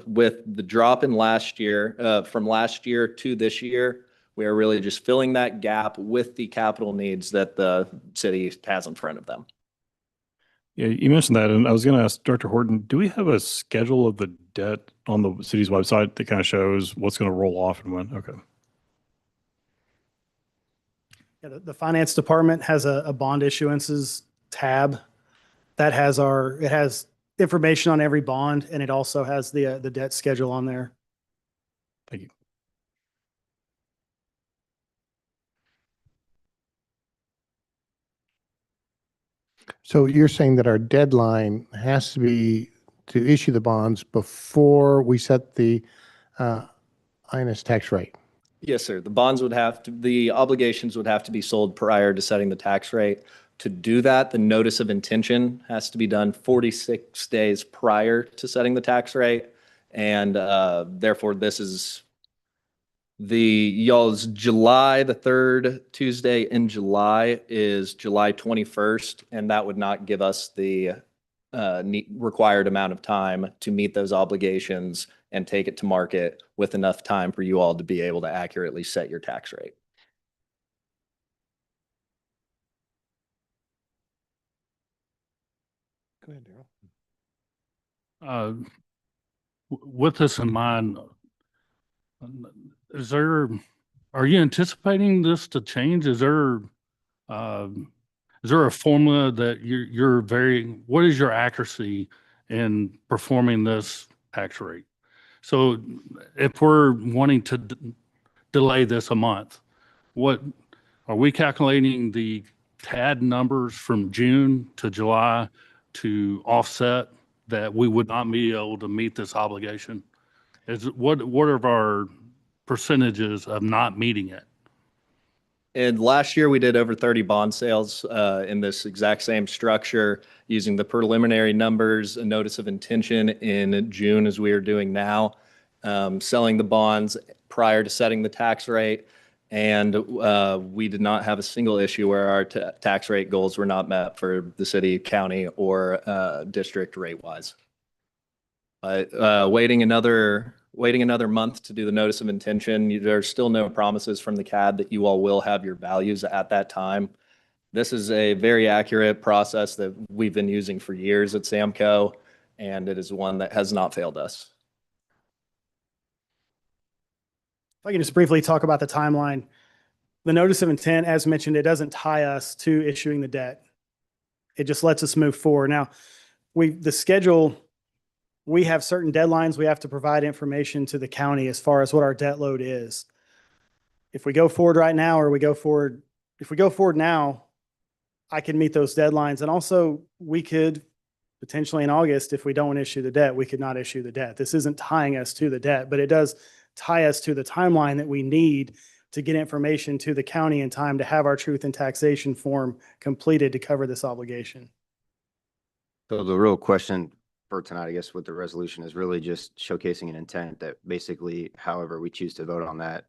with the drop in last year, from last year to this year, We are really just filling that gap with the capital needs that the city has in front of them. Yeah, you mentioned that, and I was going to ask Director Horton, do we have a schedule of the debt on the city's website that kind of shows what's going to roll off and when? Okay. Yeah, the finance department has a bond issuances tab that has it has information on every bond, and it also has the debt schedule on there. Thank you. So you're saying that our deadline has to be to issue the bonds before we set the INS tax rate? Yes, sir. The obligations would have to be sold prior to setting the tax rate. To do that, the notice of intention has to be done 46 days prior to setting the tax rate. And therefore, this is y'all's July, the third Tuesday in July is July 21st, and that would not give us the required amount of time to meet those obligations and take it to market with enough time for you all to be able to accurately set your tax rate. Go ahead, Daryl. With this in mind, are you anticipating this to change? Is there a formula that what is your accuracy in performing this tax rate? So if we're wanting to delay this a month, what are we calculating the TAD numbers from June to July to offset that we would not be able to meet this obligation? What are our percentages of not meeting it? And last year we did over 30 bond sales in this exact same structure using the preliminary numbers, a notice of intention in June as we are doing now, selling the bonds prior to setting the tax rate. And we did not have a single issue where our tax rate goals were not met for the city, county, or district rate-wise. Waiting another month to do the notice of intention, there's still no promises from the CAD that you all will have your values at that time. This is a very accurate process that we've been using for years at Samco, and it is one that has not failed us. If I can just briefly talk about the timeline. The notice of intent, as mentioned, it doesn't tie us to issuing the debt. It just lets us move forward. Now, the schedule, we have certain deadlines. We have to provide information to the county as far as what our debt load is. If we go forward right now, if we go forward now, I can meet those deadlines. And also we could potentially in August, if we don't issue the debt, we could not issue the debt. This isn't tying us to the debt, but it does tie us to the timeline that we need to get information to the county in time to have our truth and taxation form completed to cover this obligation. So the real question for tonight, I guess, with the resolution is really just showcasing an intent that basically, however we choose to vote on that,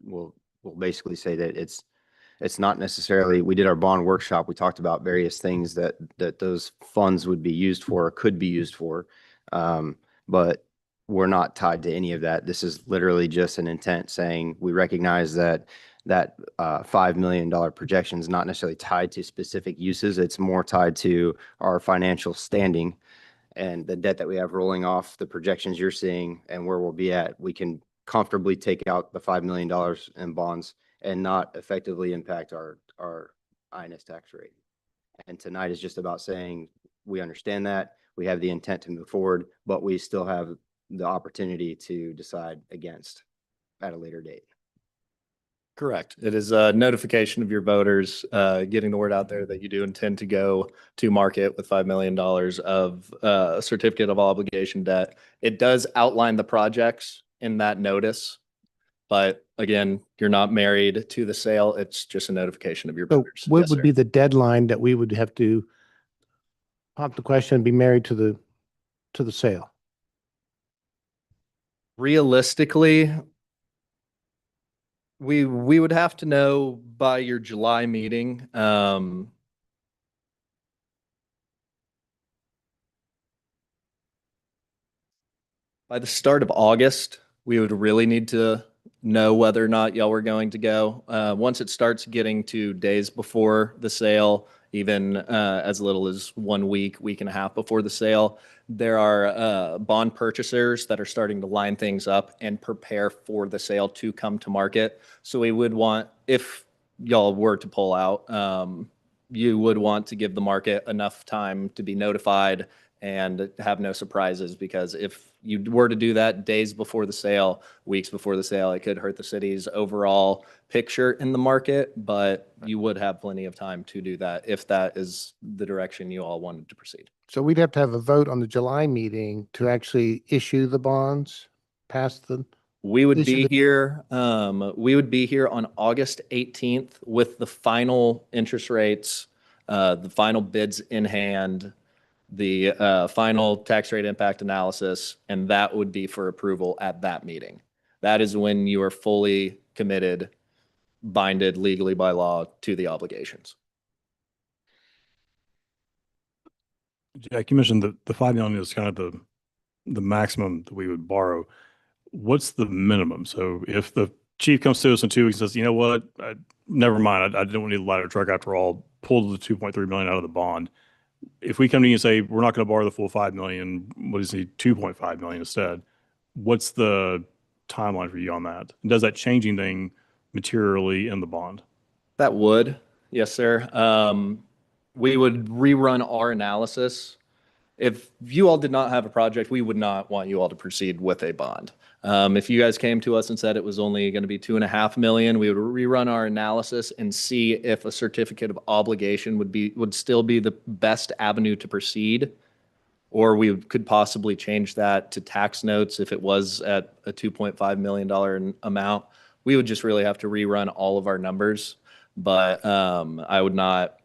will basically say that it's not necessarily, we did our bond workshop. We talked about various things that those funds would be used for or could be used for. But we're not tied to any of that. This is literally just an intent saying we recognize that $5 million projection is not necessarily tied to specific uses. It's more tied to our financial standing and the debt that we have rolling off, the projections you're seeing and where we'll be at. We can comfortably take out the $5 million in bonds and not effectively impact our INS tax rate. And tonight is just about saying we understand that, we have the intent to move forward, but we still have the opportunity to decide against at a later date. Correct. It is a notification of your voters, getting the word out there that you do intend to go to market with $5 million of certificate of obligation debt. It does outline the projects in that notice, but again, you're not married to the sale. It's just a notification of your So voters. what Yes, would sir. be the deadline that we would have to pop the question and be married to the sale? Realistically, we would have to know by your July meeting. By the start of August, we would really need to know whether or not y'all were going to go. Once it starts getting to days before the sale, even as little as 1 week, week and a half before the sale, there are bond purchasers that are starting to line things up and prepare for the sale to come to market. So we would want, if y'all were to pull out, you would want to give the market enough time to be notified and have no surprises, because if you were to do that days before the sale, weeks before the sale, it could hurt the city's overall picture in the market, but you would have plenty of time to do that if that is the direction you all wanted to proceed. So we'd have to have a vote on the July meeting to actually issue the bonds, pass the. We would Issue be the- here, we would be here on August 18th with the final interest rates, the final bids in hand, the final tax rate impact analysis, and that would be for approval at that meeting. That is when you are fully committed, binded legally by law to the obligations. Jack, you mentioned that the 5 million is kind of the maximum that we would borrow. What's the minimum? So if the chief comes to us in 2 weeks and says, you know what, never mind, I didn't need a ladder truck after all, pull the 2.3 million out of the bond. If we come to you and say, we're not going to borrow the full 5 million, what is the 2.5 million instead? What's the timeline for you on that? Does that change anything materially in the bond? That would, yes, sir. We would rerun our analysis. If you all did not have a project, we would not want you all to proceed with a bond. If you guys came to us and said it was only going to be 2.5 million, we would rerun our analysis and see if a certificate of obligation would still be the best avenue to proceed, or we could possibly change that to tax notes if it was at a $2.5 million amount. We would just really have to rerun all of our numbers, but I would not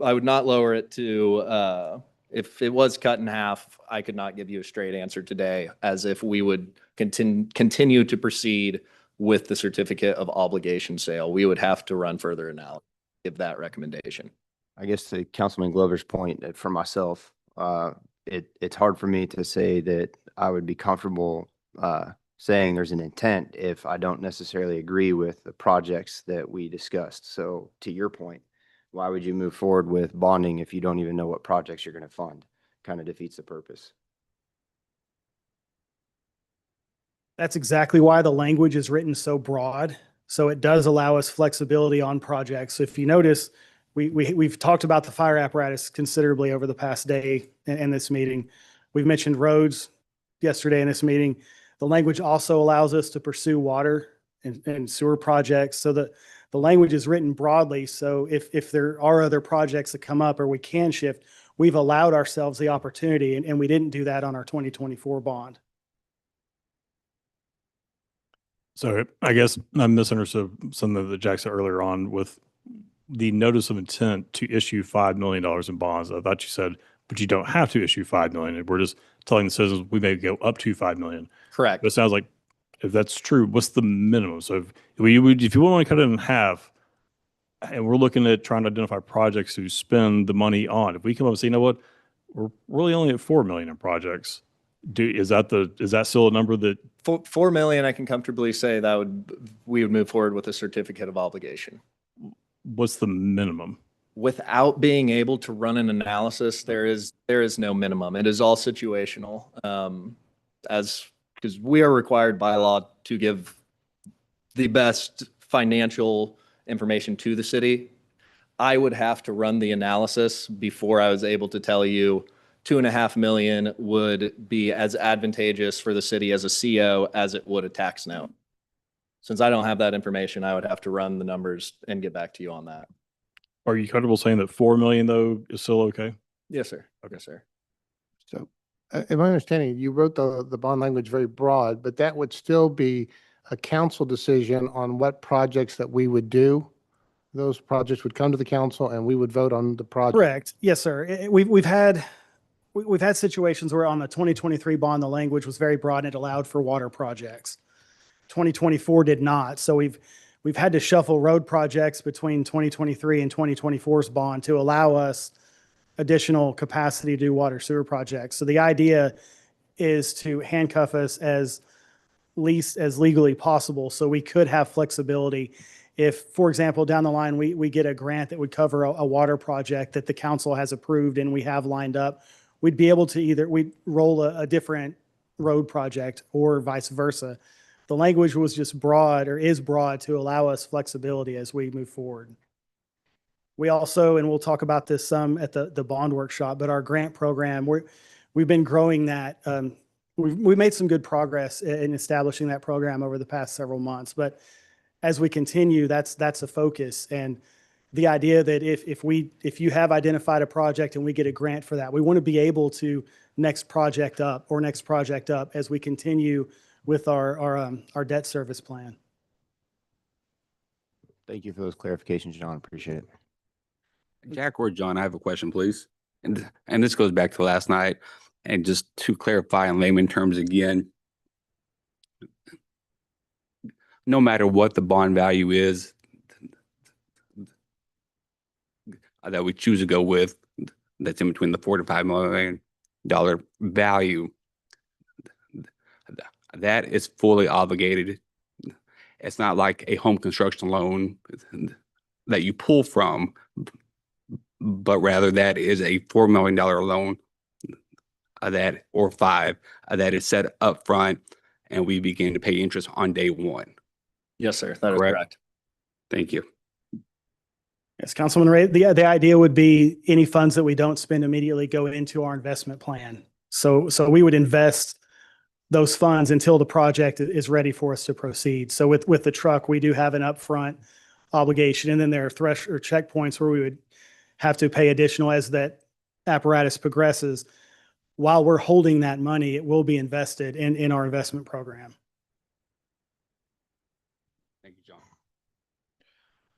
lower it to. If it was cut in half, I could not give you a straight answer today, as if we would continue to proceed with the certificate of obligation sale. We would have to run further analysis, give that recommendation. I guess to Councilman Glover's point, for myself, it's hard for me to say that I would be comfortable saying there's an intent if I don't necessarily agree with the projects that we discussed. So to your point, why would you move forward with bonding if you don't even know what projects you're going to fund? Kind of defeats the purpose. That's exactly why the language is written so broad. So it does allow us flexibility on projects. If you notice, we've talked about the fire apparatus considerably over the past day in this meeting. We've mentioned roads yesterday in this meeting. The language also allows us to pursue water and sewer projects, so that the language is written broadly. So if there are other projects that come up or we can shift, we've allowed ourselves the opportunity, and we didn't do that on our 2024 bond. So I guess I misunderstood something that Jack said earlier on with the notice of intent to issue $5 million in bonds. I thought you said, but you don't have to issue $5 million. We're just telling the citizens we may go up to $5 million. Correct. But it sounds like, if that's true, what's the minimum? So if you want to cut it in half, and we're looking at trying to identify projects to spend the money on, if we come up and say, you know what, we're really only at 4 million in projects. Is that still a number that? 4 million, I can comfortably say we would move forward with a certificate of obligation. What's the minimum? Without being able to run an analysis, there is no minimum. It is all situational. Because we are required by law to give the best financial information to the city. I would have to run the analysis before I was able to tell you 2.5 million would be as advantageous for the city as a CO as it would a tax note. Since I don't have that information, I would have to run the numbers and get back to you on that. Are you comfortable saying that 4 million though is still okay? Yes, sir. Okay, sir. So, in my understanding, you wrote the bond language very broad, but that would still be a council decision on what projects that we would do. Those projects would come to the council and we would vote on the project. Correct. Yes, sir. We've had situations where on the 2023 bond, the language was very broad and it allowed for water projects. 2024 did not. So we've had to shuffle road projects between 2023 and 2024's bond to allow us additional capacity to do water sewer projects. So the idea is to handcuff us as least as legally possible. So we could have flexibility. If, for example, down the line, we get a grant that would cover a water project that the council has approved and we have lined up, we'd be able to we'd roll a different road project or vice versa. The language was just broad, or is broad, to allow us flexibility as we move forward. We also, and we'll talk about this some at the bond workshop, but our grant program, we've been growing that. We've made some good progress in establishing that program over the past several months, but as we continue, that's a focus. And the idea that if you have identified a project and we get a grant for that, we want to be able to next project up as we continue with our debt service plan. Thank you for those clarifications, John. Appreciate it. Jack or John, I have a question, please. And this goes back to last night. And just to clarify in layman terms again, no matter what the bond value is that we choose to go with, that's in between the $4 to $5 million value, that is fully obligated. It's not like a home construction loan that you pull from, but rather that is a $4 million loan that, or $5, that is set up front, and we begin to pay interest on day one. Yes, sir. That is correct. Thank you. Yes, Councilman Ray, the idea would be any funds that we don't spend immediately go into our investment plan. So we would invest those funds until the project is ready for us to proceed. So with the truck, we do have an upfront obligation, and then there are or checkpoints where we would have to pay additional as that apparatus progresses. While we're holding that money, it will be invested in our investment program. Thank you, John.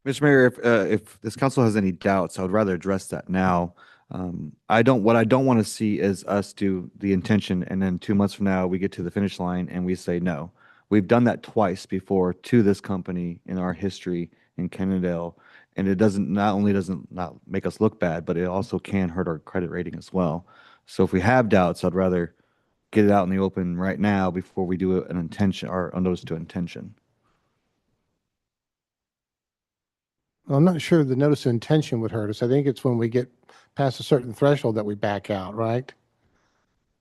Mr. Mayor, if this council has any doubts, I would rather address that now. What I don't want to see is us do the intention and then 2 months from now, we get to the finish line and we say no. We've done that twice before to this company in our history in Kennedale. And it not only doesn't not make us look bad, but it also can hurt our credit rating as well. So if we have doubts, I'd rather get it out in the open right now before we do an intention or a notice to intention. Well, I'm not sure the notice of intention would hurt us. I think it's when we get past a certain threshold that we back out, right?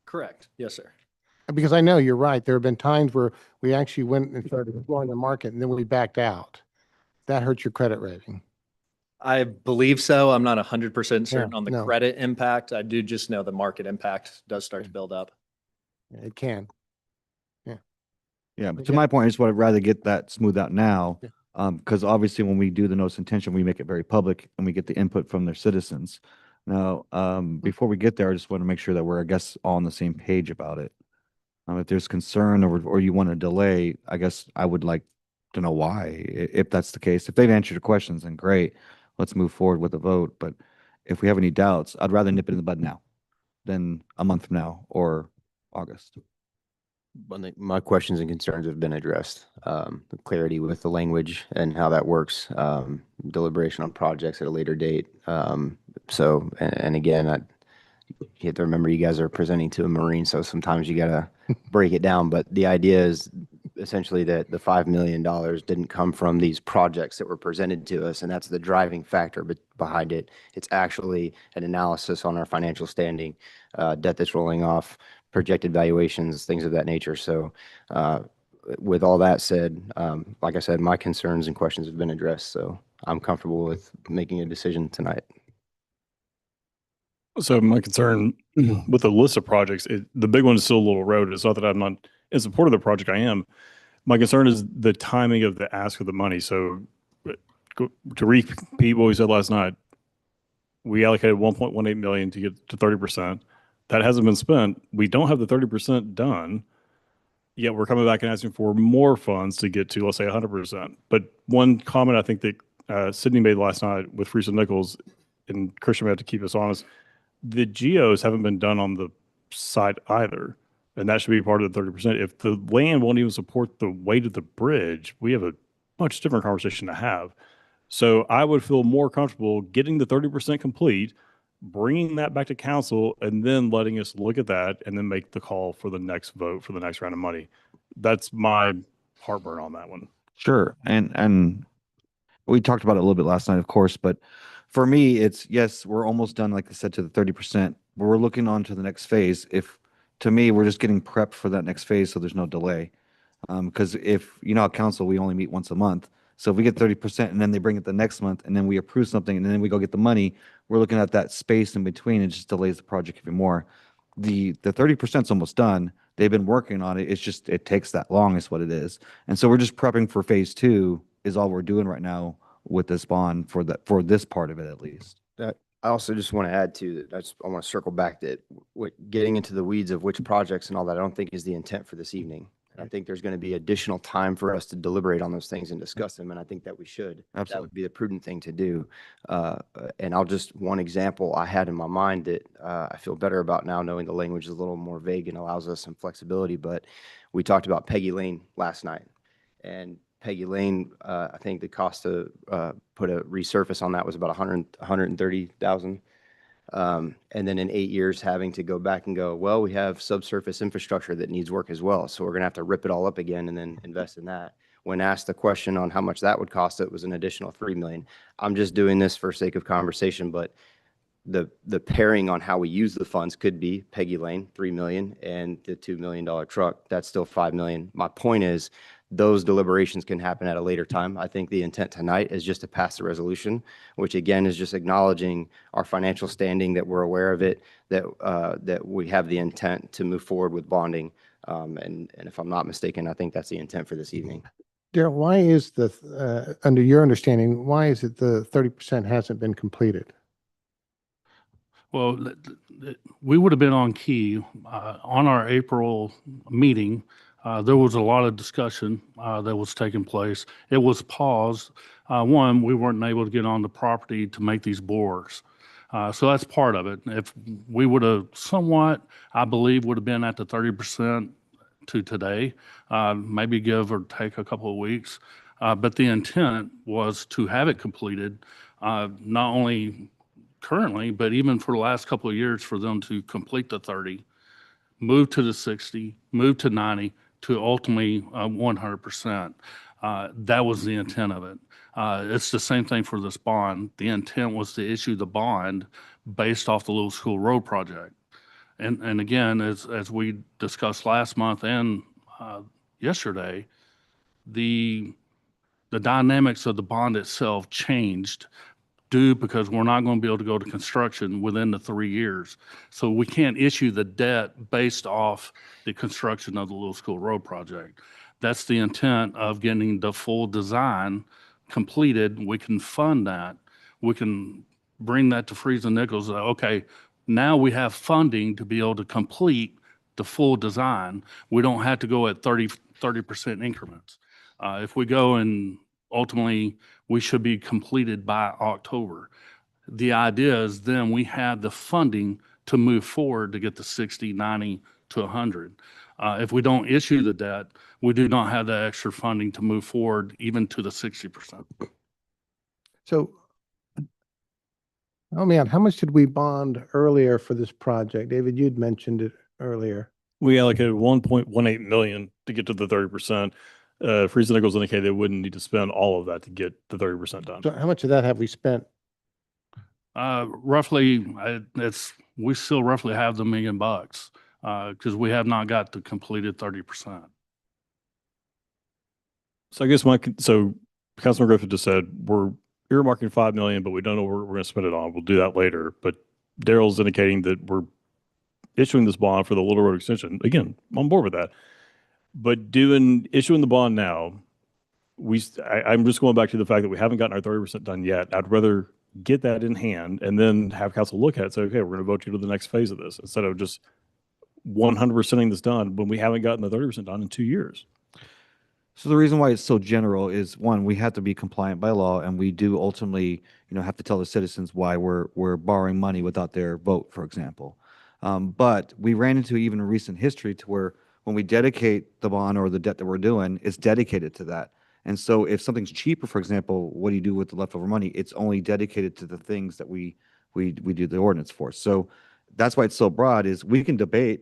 Correct. Yes, sir. Because I know you're right. There have been times where we actually went and started exploring the market and then we backed out. That hurts your credit rating. I believe so. I'm not 100% certain Yeah, on the no. credit impact. I do just know the market impact does start to build up. It can. Yeah, but to my point, I just would rather get that smoothed out now. Because obviously when we do the notice of intention, we make it very public and we get the input from their citizens. Now, before we get there, I just want to make sure that we're, I guess, all on the same page about it. If there's concern or you want to delay, I guess I would like to know why, if that's the case. If they've answered your questions, then great. Let's move forward with the vote. But if we have any doubts, I'd rather nip it in the bud now than a month from now or August. My questions and concerns have been addressed. The clarity with the language and how that works, deliberation on projects at a later date. And again, you have to remember you guys are presenting to a Marine, so sometimes you got to break it down. But the idea is essentially that the $5 million didn't come from these projects that were presented to us, and that's the driving factor behind it. It's actually an analysis on our financial standing, debt that's rolling off, projected valuations, things of that nature. So with all that said, like I said, my concerns and questions have been addressed, so I'm comfortable with making a decision tonight. So my concern with the list of projects, the big one is still Little Road. It's not that I'm not in support of the project. I am. My concern is the timing of the ask of the money. So to repeat what we said last night, we allocated 1.18 million to get to 30%. That hasn't been spent. We don't have the 30% done, yet we're coming back and asking for more funds to get to, let's say, 100%. But one comment I think that Sydney made last night with Friesen Nichols, and Christian, we have to keep us honest, the geos haven't been done on the site either, and that should be part of the 30%. If the land won't even support the weight of the bridge, we have a much different conversation to have. So I would feel more comfortable getting the 30% complete, bringing that back to council, and then letting us look at that and then make the call for the next vote for the next round of money. that's my heartburn on that one. Sure. And we talked about it a little bit last night, of course, but for me, it's yes, we're almost done, like I said, to the 30%, but we're looking on to the next phase. If to me, we're just getting prepped for that next phase, so there's no delay. Because if you know how council, we only meet once a month. So if we get 30% and then they bring it the next month and then we approve something and then we go get the money, we're looking at that space in between. It just delays the project even more. The 30% is almost done. They've been working on it. It's just, it takes that long is what it is. And so we're just prepping for phase two is all we're doing right now with this bond for that, for this part of it at least. That I also just want to add to that. I want to circle back that getting into the weeds of which projects and all that, I don't think is the intent for this evening. And I think there's going to be additional time for us to deliberate on those things and discuss them. And I think that we should. That Absolutely. would be the prudent thing to do. And I'll just, one example I had in my mind that I feel better about now, knowing the language is a little more vague and allows us some flexibility. But we talked about Peggy Lane last night. And Peggy Lane, I think the cost to put a resurface on that was about 130,000. And then in 8 years, having to go back and go, well, we have subsurface infrastructure that needs work as well. So we're going to have to rip it all up again and then invest in that. When asked the question on how much that would cost, it was an additional 3 million. I'm just doing this for sake of conversation, but the pairing on how we use the funds could be Peggy Lane, 3 million, and the $2 million truck. That's still 5 million. My point is, those deliberations can happen at a later time. I think the intent tonight is just to pass the resolution, which again is just acknowledging our financial standing, that we're aware of it, that we have the intent to move forward with bonding. And if I'm not mistaken, I think that's the intent for this evening. Daryl, why is under your understanding, why is it the 30% hasn't been completed? Well, we would have been on key on our April meeting. There was a lot of discussion that was taking place. It was paused. One, we weren't able to get on the property to make these bores. So that's part of it. If we would have somewhat, I believe, would have been at the 30% to today, maybe give or take a couple of weeks. But the intent was to have it completed, not only currently, but even for the last couple of years, for them to complete the 30, move to the 60, move to 90, to ultimately 100%. That was the intent of it. It's the same thing for this bond. The intent was to issue the bond based off the Little School Road project. And again, as we discussed last month and yesterday, the dynamics of the bond itself changed because we're not going to be able to go to construction within the 3 years. So we can't issue the debt based off the construction of the Little School Road project. That's the intent of getting the full design completed. We can fund that. We can bring that to Freeze and Nichols. Okay, now we have funding to be able to complete the full design. We don't have to go at 30% increments. If we go and ultimately, we should be completed by October. The idea is then we have the funding to move forward to get the 60, 90 to 100. If we don't issue the debt, we do not have the extra funding to move forward even to the 60%. So, oh man, how much did we bond earlier for this project? David, you'd mentioned it earlier. We allocated 1.18 million to get to the 30%. Freeze and Nichols indicated they wouldn't need to spend all of that to get the 30% done. So how much of that have we spent? Roughly, we still roughly have the $1 million because we have not got the completed 30%. So I guess Councilman Griffith just said we're earmarking 5 million, but we don't know where we're going to spend it on. We'll do that later. But Daryl's indicating that we're issuing this bond for the Little Road extension. Again, I'm on board with that. But issuing the bond now, I'm just going back to the fact that we haven't gotten our 30% done yet. I'd rather get that in hand and then have council look at it and say, okay, we're going to vote you to the next phase of this instead of just 100%ing this done when we haven't gotten the 30% done in 2 years. So the reason why it's so general is, one, we have to be compliant by law, and we do ultimately, have to tell the citizens why we're borrowing money without their vote, for example. But we ran into even recent history to where when we dedicate the bond or the debt that we're doing, it's dedicated to that. And so if something's cheaper, for example, what do you do with the leftover money? It's only dedicated to the things that we do the ordinance for. So that's why it's so broad, is we can debate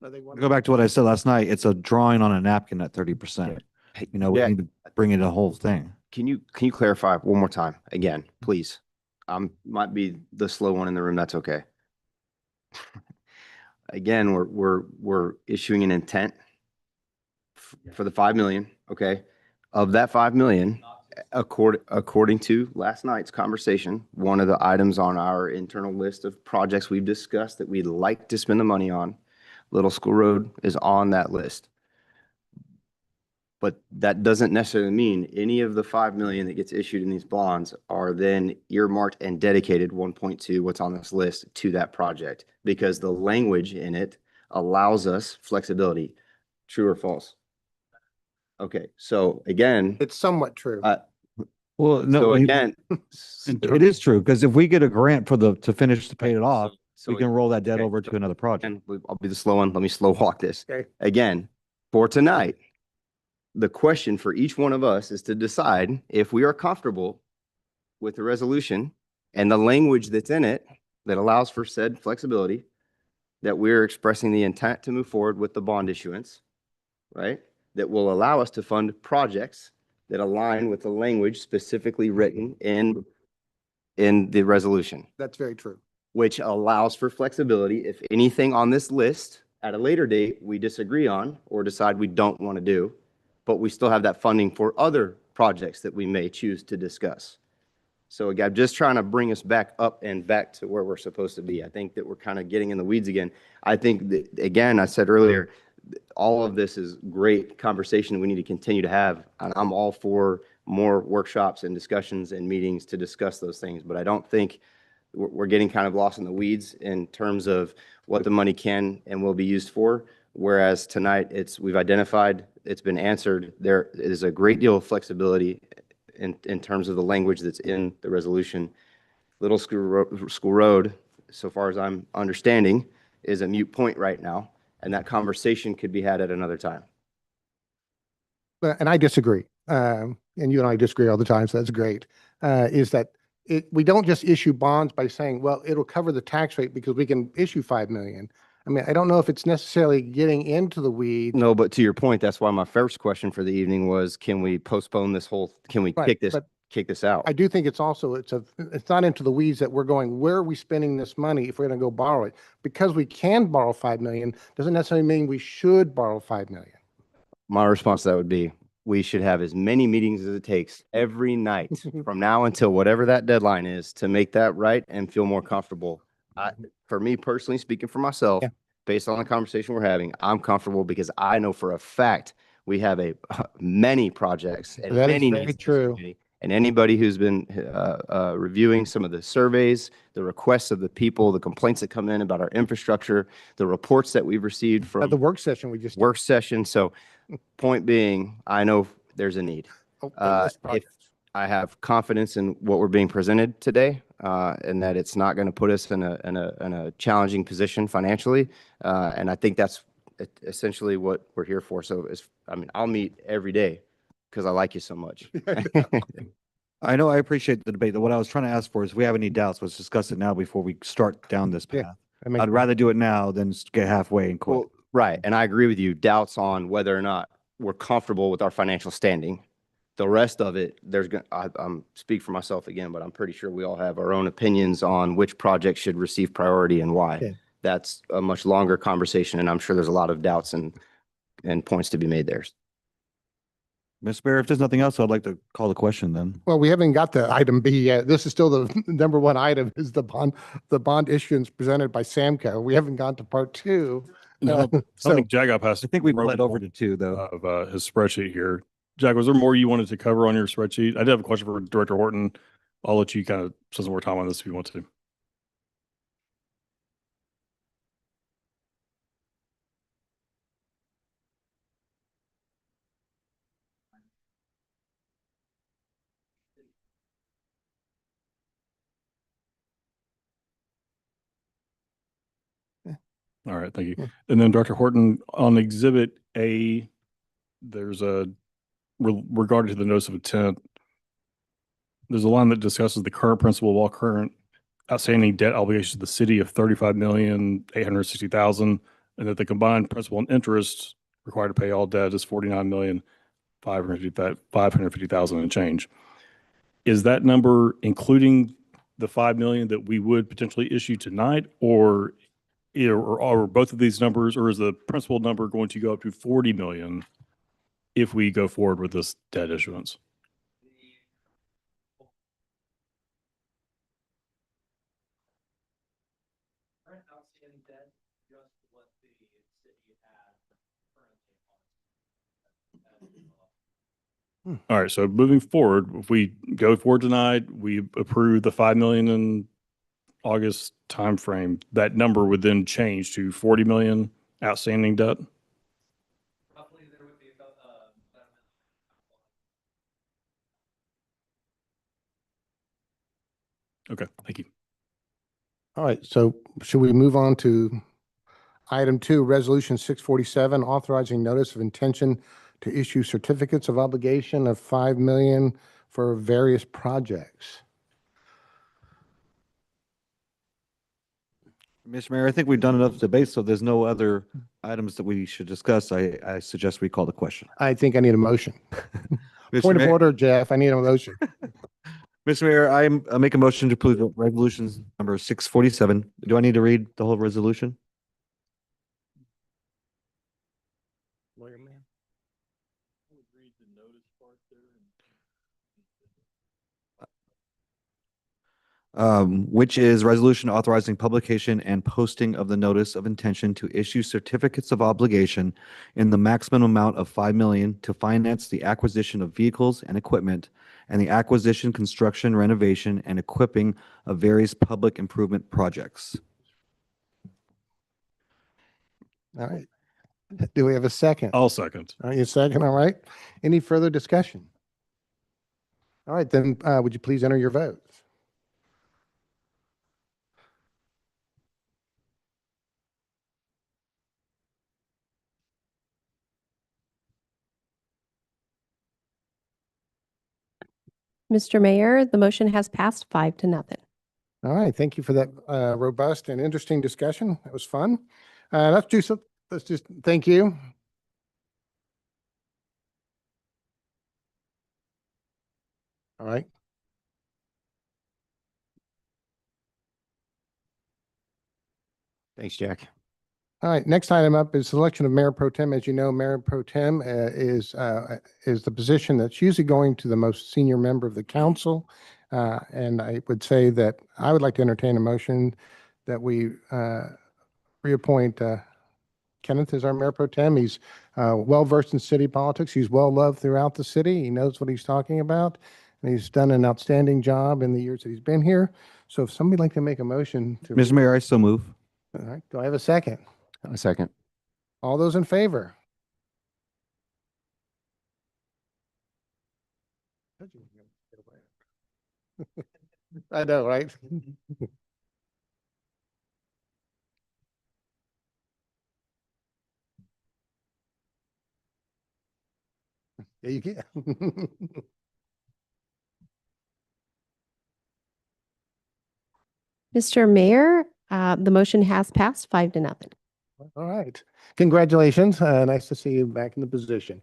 Go back to what I said last night. It's a drawing on a napkin at 30%. You know, we Jack, need to bring in the whole thing. Can you clarify one more time again, please? Might be the slow one in the room. That's okay. Again, we're issuing an intent for the 5 million. Okay. Of that 5 million, according to last night's conversation, one of the items on our internal list of projects we've discussed that we'd like to spend the money on, Little School Road is on that list. But that doesn't necessarily mean any of the 5 million that gets issued in these bonds are then earmarked and dedicated 1.2, what's on this list, to that project, because the language in it allows us flexibility. True or false? Okay, so again, It's somewhat true. Well, no, so again, it is true, because if we get a grant to finish to pay it off, so we can roll that debt okay, over to another project. and I'll be the slow one. Let me slow walk this. Okay. Again, for tonight, the question for each one of us is to decide if we are comfortable with the resolution and the language that's in it that allows for said flexibility, that we're expressing the intent to move forward with the bond issuance, right? That will allow us to fund projects that align with the language specifically written in the resolution, That's very true. which allows for flexibility if anything on this list at a later date we disagree on or decide we don't want to do, but we still have that funding for other projects that we may choose to discuss. So again, I'm just trying to bring us back up and back to where we're supposed to be. I think that we're kind of getting in the weeds again. I think that, again, I said earlier, all of this is great conversation we need to continue to have. And I'm all for more workshops and discussions and meetings to discuss those things. But I don't think we're getting kind of lost in the weeds in terms of what the money can and will be used for. Whereas tonight, we've identified, it's been answered. There is a great deal of flexibility in terms of the language that's in the resolution. Little School Road, so far as I'm understanding, is a moot point right now, and that conversation could be had at another time. And I disagree. And you and I disagree all the time, so that's great. Is that we don't just issue bonds by saying, well, it'll cover the tax rate because we can issue 5 million. I mean, I don't know if it's necessarily getting into the weeds. No, but to your point, that's why my first question for the evening was, can we postpone this can we Right, kick this out? I do think it's also, it's not into the weeds that we're going, where are we spending this money if we're going to go borrow it? Because we can borrow 5 million, doesn't necessarily mean we should borrow 5 million. My response to that would be, we should have as many meetings as it takes every night from now until whatever that deadline is to make that right and feel more comfortable. For me personally, speaking for myself, based on the conversation we're having, I'm comfortable because I know for a fact we have many projects and That is many very needs in this true. community. And anybody who's been reviewing some of the surveys, the requests of the people, the complaints that come in about our infrastructure, the reports that we've received At from the work session, we just. work session. So point being, I know there's a need. If I have confidence in what we're being presented today, and that it's not going to put us in a challenging position financially. And I think that's essentially what we're here for. So I mean, I'll meet every day because I like you so much. I know, I appreciate the debate. What I was trying to ask for is, if we have any doubts, let's discuss it now before we start down this Yeah, path. that makes I'd rather do it now than get halfway and quit. Well, right. And I agree with you. Doubts on whether or not we're comfortable with our financial standing. The rest of it, I'm speak for myself again, but I'm pretty sure we all have our own opinions on which projects should receive priority and why. Yeah. That's a much longer conversation, and I'm sure there's a lot of doubts and points to be made there. Ms. Bear, if there's nothing else, I'd like to call the question then. Well, we haven't got the item B yet. This is still the number one item is the bond issuance presented by Samco. We haven't gone to part two. No, I So think Jacob has. I think we bled over to two, though. Of his spreadsheet here. Jack, was there more you wanted to cover on your spreadsheet? I did have a question for Director Horton. I'll let you kind of spend some more time on this if you want to. All right, thank you. Yeah. And then Dr. Horton, on Exhibit A, there's regarding to the notice of intent, there's a line that discusses the current principal of all current outstanding debt obligations to the city of 35,860,000. and that the combined principal and interest required to pay all debt is 49,550,000 and change. Is that number including the 5 million that we would potentially issue tonight, or both of these numbers, or is the principal number going to go up to 40 million if we go forward with this debt issuance? All right, so moving forward, if we go forward tonight, we approve the 5 million in August timeframe, that number would then change to 40 million outstanding debt? Okay, thank you. All right, so should we move on to item 2, resolution 647, authorizing notice of intention to issue certificates of obligation of 5 million for various projects? Mr. Mayor, I think we've done enough debate, so there's no other items that we should discuss. I suggest we call the question. I think I need a motion. Mr. Point of Mayor- order, Jeff, I need a motion. Mr. Mayor, I make a motion to approve resolutions number 647. Do I need to read the whole resolution? Lawyer man. Which is resolution authorizing publication and posting of the notice of intention to issue certificates of obligation in the maximum amount of 5 million to finance the acquisition of vehicles and equipment and the acquisition, construction, renovation, and equipping of various public improvement projects. All right. Do we have a second? I'll second. All right, you second, all right. Any further discussion? All right, then, would you please enter your votes? Mr. Mayor, the motion has passed 5-0. All right, thank you for that robust and interesting discussion. That was fun. Let's just, thank you. All right. Thanks, Jack. All right, next item up is selection of mayor pro tem. As you know, mayor pro tem is the position that's usually going to the most senior member of the council. And I would say that I would like to entertain a motion that we reappoint Kenneth as our mayor pro tem. He's well-versed in city politics. He's well-loved throughout the city. He knows what he's talking about. And he's done an outstanding job in the years that he's been here. So if somebody'd like to make a motion to. Mr. Mayor, I so move. All right, do I have a second? A second. All those in favor? I know, right? Yeah, you can. Mr. Mayor, the motion has passed 5-0. All right. Congratulations. Nice to see you back in the position.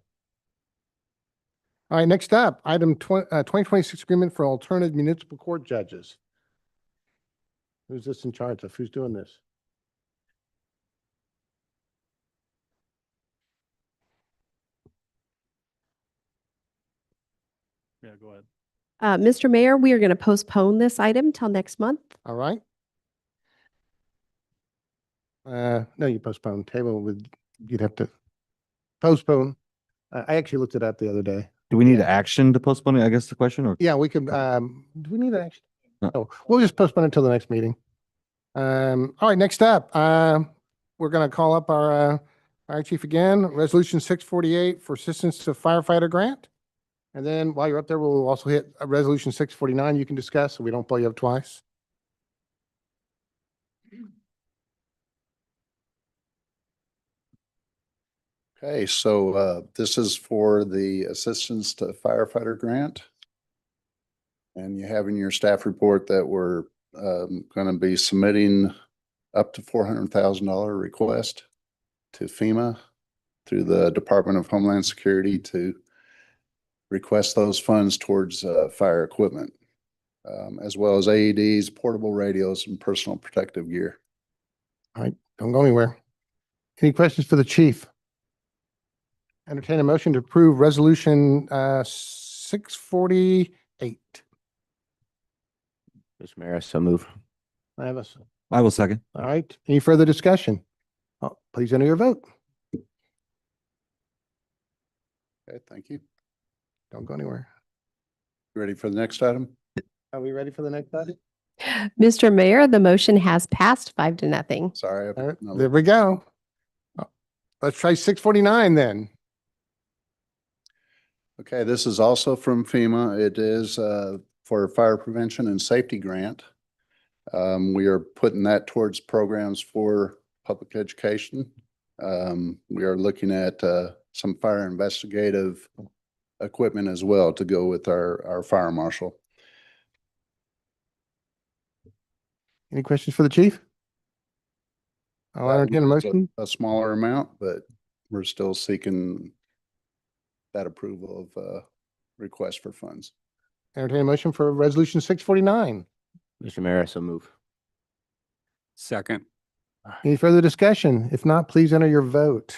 All right, next up, item 2026 agreement for alternative municipal court judges. Who's this in charge of? Who's doing this? Yeah, go ahead. Mr. Mayor, we are going to postpone this item till next month. All right. No, you postpone. Table would, you'd have to postpone. I actually looked it up the other day. Do we need action to postpone it? I guess the question, or? Yeah, we could, do we need action? No, we'll just postpone it until the next meeting. All right, next up, we're going to call up our fire chief again, resolution 648 for assistance to firefighter grant. And then while you're up there, we'll also hit a resolution 649 you can discuss so we don't pull you up twice. Okay, so this is for the assistance to firefighter grant. And you have in your staff report that we're going to be submitting up to $400,000 request. to FEMA through the Department of Homeland Security to request those funds towards fire equipment, as well as AEDs, portable radios, and personal protective gear. All right, don't go anywhere. Any questions for the chief? Entertain a motion to approve resolution 648. Mr. Mayor, I so move. I have a, I will second. all right, any further discussion? Oh, please enter your vote. Okay, thank you. Don't go anywhere. Ready for the next item? Are we ready for the next item? Mr. Mayor, the motion has passed 5-0. Sorry. All right, there we go. Oh, let's try 649 then. Okay, this is also from FEMA. It is for a fire prevention and safety grant. We are putting that towards programs for public education. We are looking at some fire investigative equipment as well to go with our fire marshal. Any questions for the chief? I'll entertain a motion. A smaller amount, but we're still seeking that approval of request for funds. Entertain a motion for resolution 649. Mr. Mayor, I so move. Second. Any further discussion? If not, please enter your vote.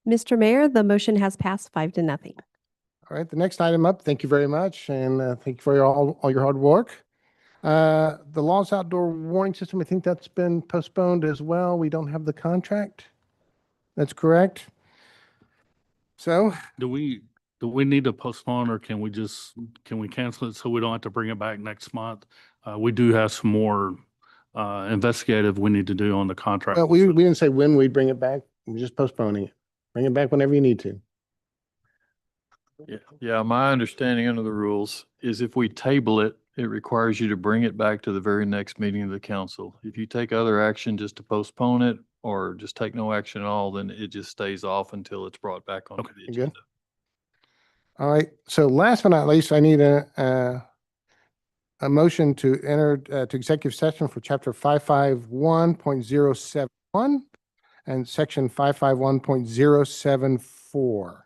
Mr. Mayor, the motion has passed 5-0. All right, the next item up, thank you very much, and thank you for all your hard work. The Laws Outdoor Warning System, I think that's been postponed as well. We don't have the contract. That's correct. So, Do we need to postpone or can we cancel it so we don't have to bring it back next month? We do have some more investigative we need to do on the contract. we didn't say when we'd bring it back. We're just postponing it. Bring it back whenever you need to. Yeah, my understanding under the rules is if we table it, it requires you to bring it back to the very next meeting of the council. If you take other action just to postpone it or just take no action at all, then it just stays off until it's brought back onto the good. agenda. All right, so last but not least, I need a motion to enter to executive session for chapter 551.071 and section 551.074.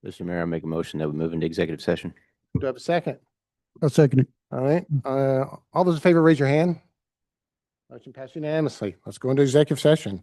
Mr. Mayor, I make a motion that we move into executive session. Do I have a second? I'll second it. All right, all those in favor, raise your hand. Motion passed unanimously. Let's go into executive session.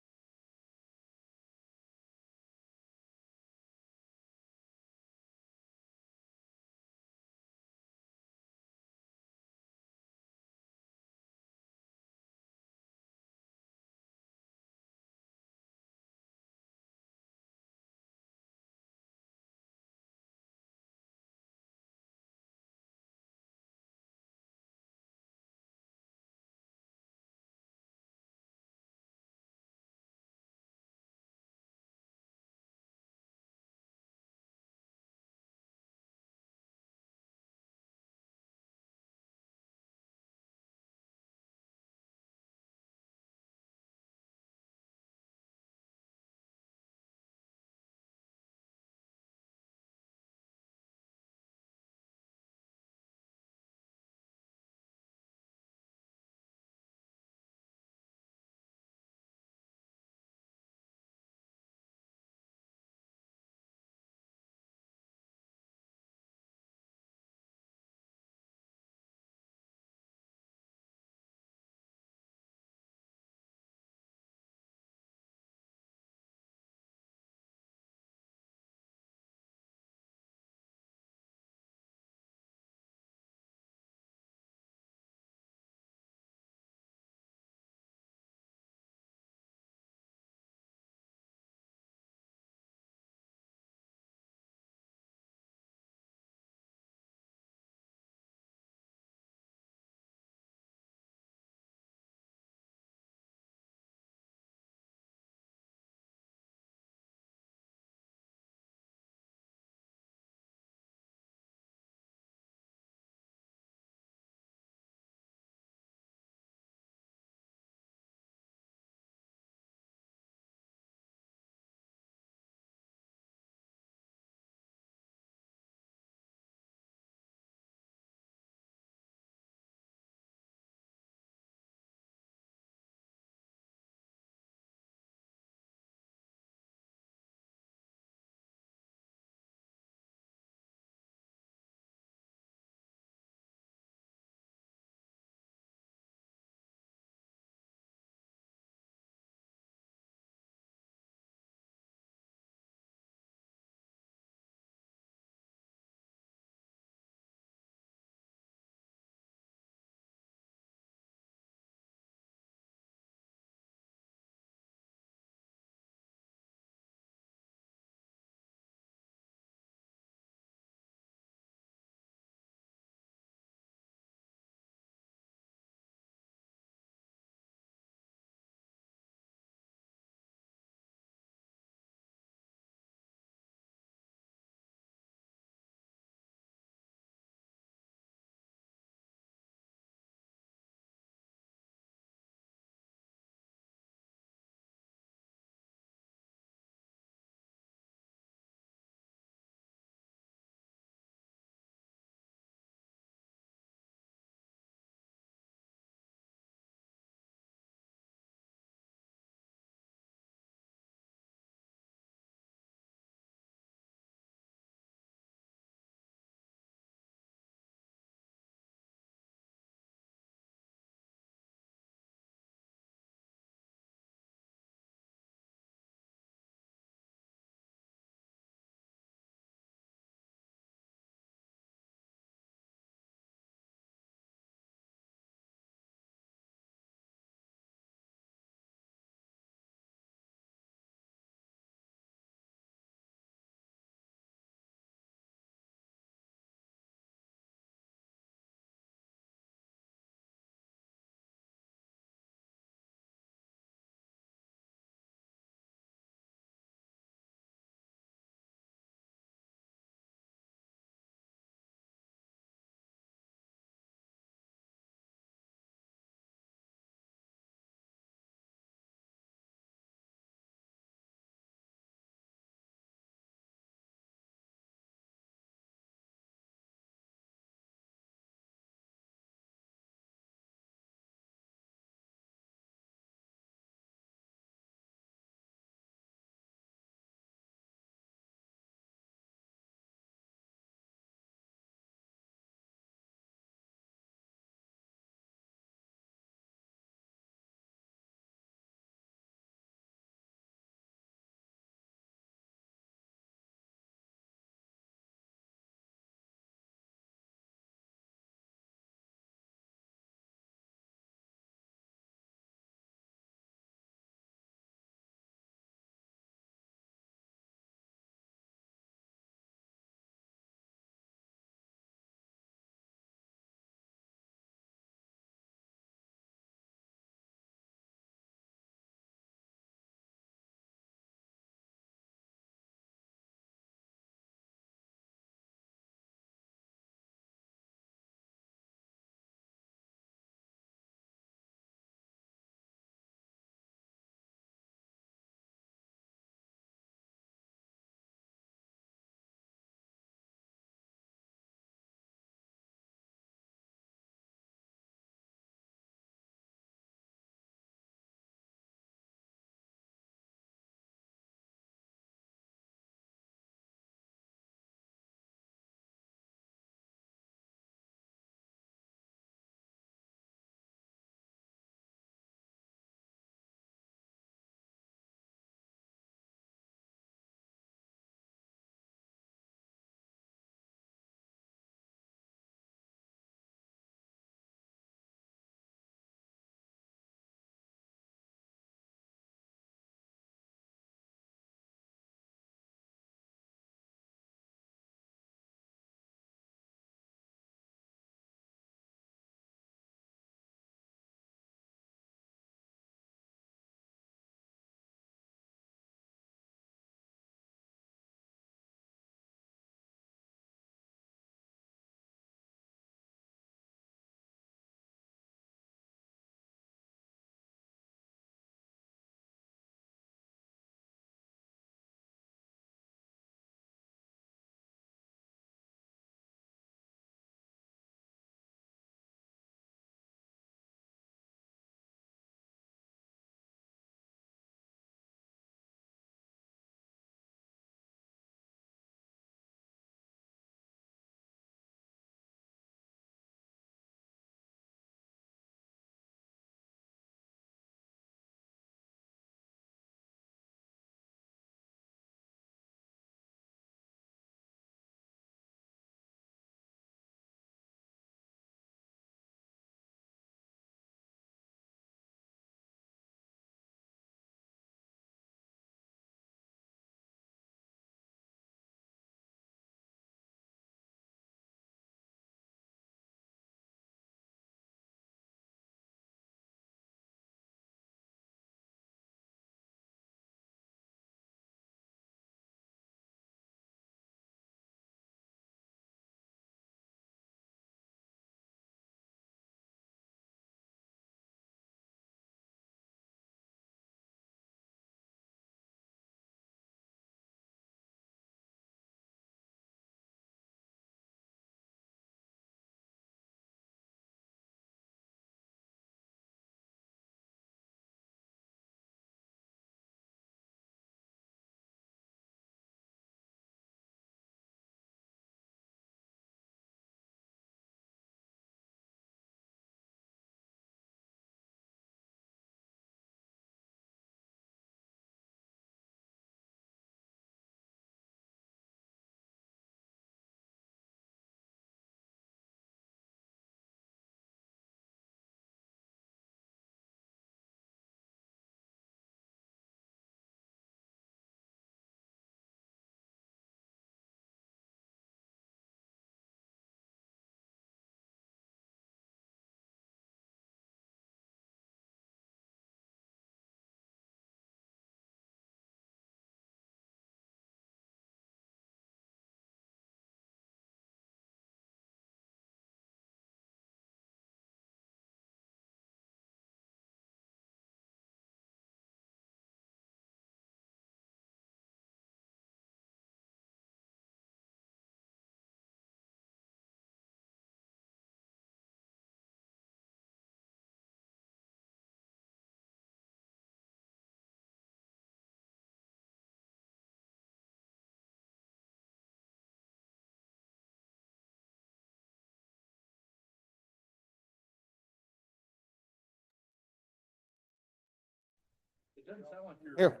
Here.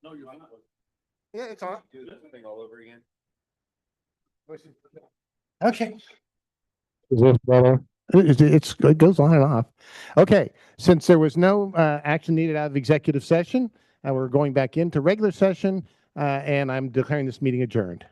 No, you're not. Yeah, it's on. Do this thing all over again. Okay. Is this better? It goes on and off. Okay, since there was no action needed out of executive session, we're going back into regular session, and I'm declaring this meeting adjourned.